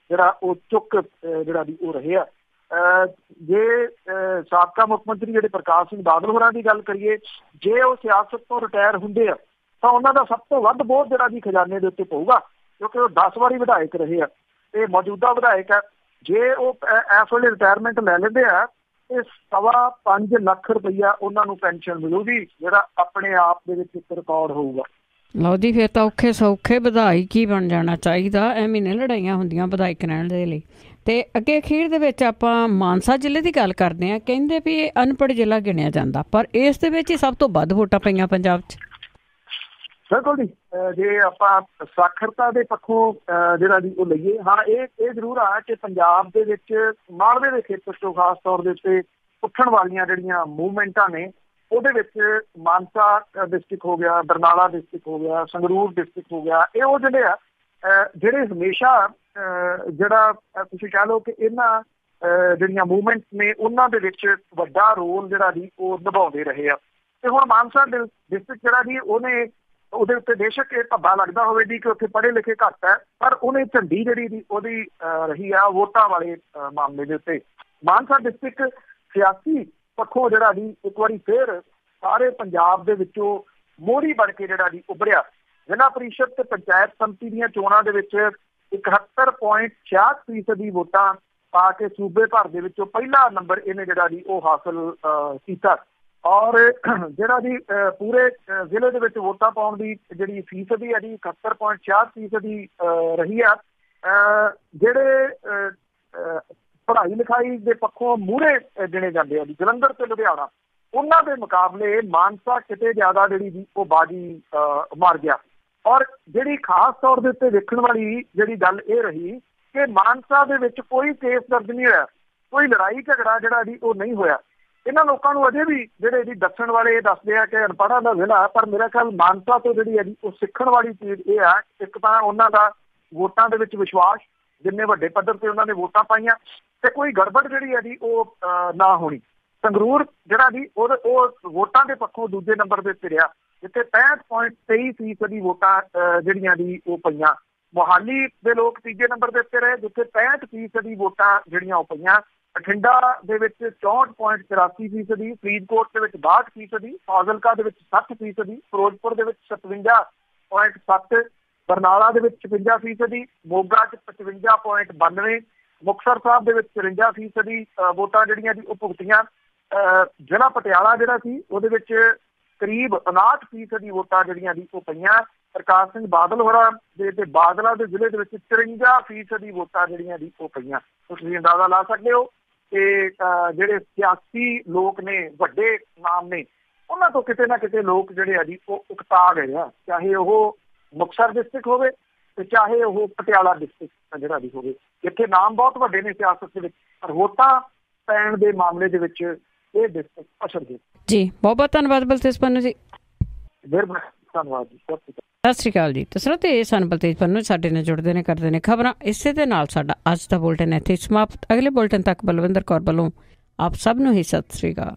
ਜਿਹੜਾ ਉਹ ਚੁੱਕ ਜਿਹੜਾ ਦੀ ਉਹ ਰਹੇ ਆ। ਜੇ ਸਾਬਕਾ ਮੁੱਖ ਮੰਤਰੀ ਜਿਹੜੇ ਪ੍ਰਕਾਸ਼ ਸਿੰਘ ਬਾਦਲ ਹੋਰਾਂ ਦੀ ਗੱਲ ਕਰੀਏ, ਜੇ ਉਹ ਸਿਆਸਤ ਤੋਂ ਰਿਟਾਇਰ ਹੁੰਦੇ ਆ ਤਾਂ ਉਹਨਾਂ ਦਾ ਸਭ ਤੋਂ ਵੱਧ ਬੋਝ ਜਿਹੜਾ ਦੀ ਖਜ਼ਾਨੇ ਦੇ ਉੱਤੇ ਪਊਗਾ, ਕਿਉਂਕਿ ਉਹ 10 ਵਾਰੀ ਵਿਧਾਇਕ ਰਹੇ ਆ ਤੇ ਮੌਜੂਦਾ ਵਿਧਾਇਕ ਆ। ਜੇ ਉਹ ਇਸ ਵੇਲੇ ਰਿਟਾਇਰਮੈਂਟ ਲੈ ਲੈਂਦੇ ਆ ਤੇ 5.25 ਲੱਖ ਰੁਪਈਆ ਉਹਨਾਂ ਨੂੰ ਪੈਨਸ਼ਨ ਮਿਲੂਗੀ, ਜਿਹੜਾ ਆਪਣੇ ਆਪ ਦੇ ਵਿੱਚ ਇੱਕ ਰਿਕਾਰਡ ਹੋਊਗਾ। ਲਓ ਜੀ, ਫਿਰ ਤਾਂ ਔਖੇ ਸੌਖੇ ਵਿਧਾਇਕ ਹੀ ਬਣ ਜਾਣਾ ਚਾਹੀਦਾ, ਐਵੇਂ ਨਹੀਂ ਲੜਾਈਆਂ ਹੁੰਦੀਆਂ ਵਿਧਾਇਕ ਰਹਿਣ ਦੇ ਲਈ। ਤੇ ਅੱਗੇ ਅਖੀਰ ਦੇ ਵਿੱਚ ਆਪਾਂ ਮਾਨਸਾ ਜ਼ਿਲ੍ਹੇ ਦੀ ਗੱਲ ਕਰਦੇ ਹਾਂ। ਕਹਿੰਦੇ ਵੀ ਇਹ ਅਨਪੜ੍ਹ ਜ਼ਿਲ੍ਹਾ ਗਿਣਿਆ ਜਾਂਦਾ, ਪਰ ਇਸ ਦੇ ਵਿੱਚ ਹੀ ਸਭ ਤੋਂ ਵੱਧ ਵੋਟਾਂ ਪਈਆਂ ਪੰਜਾਬ 'ਚ। ਬਿਲਕੁਲ ਜੀ, ਜੇ ਆਪਾਂ ਸਾਖਰਤਾ ਦੇ ਪੱਖੋਂ ਜਿਹੜਾ ਦੀ ਉਹ ਲਈਏ, ਹਾਂ ਇਹ ਜ਼ਰੂਰ ਆ ਕਿ ਪੰਜਾਬ ਦੇ ਵਿੱਚ ਮਾਲਵੇ ਦੇ ਖੇਤਰ ਤੋਂ ਖਾਸ ਤੌਰ ਦੇ ਉੱਤੇ ਉੱਠਣ ਵਾਲੀਆਂ ਜਿਹੜੀਆਂ ਮੂਵਮੈਂਟਾਂ ਨੇ, ਉਹਦੇ ਵਿੱਚ ਮਾਨਸਾ ਡਿਸਟ੍ਰਿਕਟ ਹੋ ਗਿਆ, ਬਰਨਾਲਾ ਡਿਸਟ੍ਰਿਕਟ ਹੋ ਗਿਆ, ਸੰਗਰੂਰ ਡਿਸਟ੍ਰਿਕਟ ਹੋ ਗਿਆ, ਇਹ ਉਹ ਜਿਹੜੇ ਆ ਜਿਹੜੇ ਹਮੇਸ਼ਾ ਜਿਹੜਾ ਤੁਸੀਂ ਕਹਿ ਲਓ ਕਿ ਇਹਨਾਂ ਜਿਹੜੀਆਂ ਮੂਵਮੈਂਟਸ ਨੇ ਉਹਨਾਂ ਦੇ ਵਿੱਚ ਵੱਡਾ ਰੋਲ ਜਿਹੜਾ ਦੀ ਉਹ ਨਿਭਾਉਂਦੇ ਰਹੇ ਆ। ਤੇ ਹੁਣ ਮਾਨਸਾ ਡਿਸਟ੍ਰਿਕਟ ਜਿਹੜਾ ਦੀ ਉਹਦੇ ਉੱਤੇ ਬੇਸ਼ੱਕ ਇਹ ਧੱਬਾ ਲੱਗਦਾ ਹੋਵੇ ਜੀ ਕਿ ਉੱਥੇ ਪੜ੍ਹੇ ਲਿਖੇ ਘੱਟ ਹੈ, ਪਰ ਉਹਨੇ ਝੰਡੀ ਜਿਹੜੀ ਦੀ ਉਹਦੀ ਰਹੀ ਆ ਵੋਟਾਂ ਵਾਲੇ ਮਾਮਲੇ ਦੇ ਉੱਤੇ। ਮਾਨਸਾ ਡਿਸਟ੍ਰਿਕਟ ਸਿਆਸੀ ਪੱਖੋਂ ਜਿਹੜਾ ਦੀ ਇੱਕ ਵਾਰੀ ਫੇਰ ਸਾਰੇ ਪੰਜਾਬ ਦੇ ਵਿੱਚੋਂ ਮੋਹਰੀ ਬਣ ਕੇ ਜਿਹੜਾ ਦੀ ਉੱਭਰਿਆ। ਜ਼ਿਲ੍ਹਾ ਪਰਿਸ਼ਦ ਤੇ ਪੰਚਾਇਤ ਸਮਿਤੀ ਦੀਆਂ ਚੋਣਾਂ ਦੇ ਵਿੱਚ 71.66% ਵੋਟਾਂ ਪਾ ਕੇ ਸੂਬੇ ਭਰ ਦੇ ਵਿੱਚੋਂ ਪਹਿਲਾ ਨੰਬਰ ਇਹਨੇ ਜਿਹੜਾ ਦੀ ਉਹ ਹਾਸਲ ਕੀਤਾ। ਔਰ ਜਿਹੜਾ ਦੀ ਪੂਰੇ ਜ਼ਿਲ੍ਹੇ ਦੇ ਵਿੱਚ ਵੋਟਾਂ ਪਾਉਣ ਦੀ ਜਿਹੜੀ ਫੀਸਦੀ ਹੈ ਜੀ 71.66% ਰਹੀ ਆ। ਜਿਹੜੇ ਪੜ੍ਹਾਈ ਲਿਖਾਈ ਦੇ ਪੱਖੋਂ ਮੂਹਰੇ ਗਿਣੇ ਜਾਂਦੇ ਆ ਜੀ, ਜਲੰਧਰ ਤੇ ਲੁਧਿਆਣਾ, ਉਹਨਾਂ ਦੇ ਮੁਕਾਬਲੇ ਮਾਨਸਾ ਕਿਤੇ ਜ਼ਿਆਦਾ ਜਿਹੜੀ ਦੀ ਉਹ ਬਾਜੀ ਮਾਰ ਗਿਆ। ਔਰ ਜਿਹੜੀ ਖਾਸ ਤੌਰ ਦੇ ਉੱਤੇ ਵੇਖਣ ਵਾਲੀ ਜਿਹੜੀ ਗੱਲ ਇਹ ਰਹੀ ਕਿ ਮਾਨਸਾ ਦੇ ਵਿੱਚ ਕੋਈ ਕੇਸ ਦਰਜ ਨਹੀਂ ਹੋਇਆ, ਕੋਈ ਲੜਾਈ ਝਗੜਾ ਜਿਹੜਾ ਜੀ ਉਹ ਨਹੀਂ ਹੋਇਆ। ਇਹਨਾਂ ਲੋਕਾਂ ਨੂੰ ਅਜੇ ਵੀ ਜਿਹੜੇ ਜੀ ਦੱਸਣ ਵਾਲੇ ਦੱਸਦੇ ਆ ਕਿ ਅਨਪੜ੍ਹਾਂ ਦਾ ਜ਼ਿਲ੍ਹਾ, ਪਰ ਮੇਰਾ ਖਿਆਲ ਮਾਨਸਾ ਤੋਂ ਜਿਹੜੀ ਹੈ ਜੀ ਉਹ ਸਿੱਖਣ ਵਾਲੀ ਚੀਜ਼ ਇਹ ਆ, ਇੱਕ ਤਾਂ ਉਹਨਾਂ ਦਾ ਵੋਟਾਂ ਦੇ ਵਿੱਚ ਵਿਸ਼ਵਾਸ, ਜਿੰਨੇ ਵੱਡੇ ਪੱਧਰ ਤੇ ਉਹਨਾਂ ਨੇ ਵੋਟਾਂ ਪਾਈਆਂ, ਤੇ ਕੋਈ ਗੜਬੜ ਜਿਹੜੀ ਹੈ ਜੀ ਉਹ ਨਾ ਹੋਣੀ। ਸੰਗਰੂਰ ਜਿਹੜਾ ਜੀ ਉਹ ਵੋਟਾਂ ਦੇ ਪੱਖੋਂ ਦੂਜੇ ਨੰਬਰ ਦੇ ਉੱਤੇ ਰਿਹਾ, ਜਿੱਥੇ 65.23% ਵੋਟਾਂ ਜਿਹੜੀਆਂ ਦੀ ਉਹ ਪਈਆਂ। ਮੋਹਾਲੀ ਦੇ ਲੋਕ ਤੀਜੇ ਨੰਬਰ ਦੇ ਉੱਤੇ ਰਹੇ, ਜਿੱਥੇ 65% ਵੋਟਾਂ ਜਿਹੜੀਆਂ ਉਹ ਪਈਆਂ। ਬਠਿੰਡਾ ਦੇ ਵਿੱਚ 64.84%, ਫਰੀਦਕੋਟ ਦੇ ਵਿੱਚ 62%, ਫਾਜ਼ਿਲਕਾ ਦੇ ਵਿੱਚ 60%, ਫਿਰੋਜ਼ਪੁਰ ਦੇ ਵਿੱਚ 57.7%, ਬਰਨਾਲਾ ਦੇ ਵਿੱਚ 56%, ਮੋਗਾ 'ਚ 55.92%, ਮੁਕਤਸਰ ਸਾਹਿਬ ਦੇ ਵਿੱਚ 53% ਵੋਟਾਂ ਜਿਹੜੀਆਂ ਦੀ ਉਹ ਭੁਗਤੀਆਂ। ਜ਼ਿਲ੍ਹਾ ਪਟਿਆਲਾ ਜਿਹੜਾ ਸੀ ਉਹਦੇ ਵਿੱਚ ਕਰੀਬ 59% ਵੋਟਾਂ ਜਿਹੜੀਆਂ ਦੀ ਉਹ ਪਈਆਂ। ਪ੍ਰਕਾਸ਼ ਸਿੰਘ ਬਾਦਲ ਹੋਰਾਂ ਦੇ ਤੇ ਬਾਦਲਾਂ ਦੇ ਜ਼ਿਲ੍ਹੇ ਦੇ ਵਿੱਚ 53% ਵੋਟਾਂ ਜਿਹੜੀਆਂ ਦੀ ਉਹ ਪਈਆਂ। ਤੁਸੀਂ ਅੰਦਾਜ਼ਾ ਲਾ ਸਕਦੇ ਹੋ ਕਿ ਜਿਹੜੇ ਸਿਆਸੀ ਲੋਕ ਨੇ, ਵੱਡੇ ਨਾਮ ਨੇ, ਉਹਨਾਂ ਤੋਂ ਕਿਤੇ ਨਾ ਕਿਤੇ ਲੋਕ ਜਿਹੜੇ ਆ ਜੀ ਉਹ ਉਕਤਾ ਗਏ ਆ, ਚਾਹੇ ਉਹ ਮੁਕਤਸਰ ਡਿਸਟ੍ਰਿਕਟ ਹੋਵੇ ਤੇ ਚਾਹੇ ਉਹ ਪਟਿਆਲਾ ਡਿਸਟ੍ਰਿਕਟ ਜਿਹੜਾ ਵੀ ਹੋਵੇ। ਇੱਥੇ ਨਾਮ ਬਹੁਤ ਵੱਡੇ ਨੇ ਸਿਆਸਤ ਦੇ ਵਿੱਚ, ਪਰ ਵੋਟਾਂ ਪੈਣ ਦੇ ਮਾਮਲੇ ਦੇ ਵਿੱਚ ਇਹ ਡਿਸਟ੍ਰਿਕਟ ਅਸਰ ਦੇ। ਜੀ ਬਹੁਤ ਬਹੁਤ ਧੰਨਵਾਦ ਬਲਤੇਜ ਪੰਨੂ ਜੀ। ਮਿਹਰਬਾਨੀ, ਧੰਨਵਾਦ ਜੀ, ਸਤਿ ਸ਼੍ਰੀ ਅਕਾਲ ਜੀ। ਤੇ ਸਰੋਤੇ ਇਹ ਸਨ ਬਲਤੇਜ ਪੰਨੂ, ਸਾਡੇ ਨਾਲ ਜੁੜਦੇ ਨੇ, ਕਰਦੇ ਨੇ ਖਬਰਾਂ। ਇਸੇ ਦੇ ਨਾਲ ਸਾਡਾ ਅੱਜ ਦਾ ਬੁਲਟਨ ਇੱਥੇ ਸਮਾਪਤ। ਅਗਲੇ ਬੁਲਟਨ ਤੱਕ ਬਲਵਿੰਦਰ ਕੌਰ ਵੱਲੋਂ ਆਪ ਸਭ ਨੂੰ ਹੀ ਸਤਿ ਸ਼੍ਰੀ ਅਕਾਲ।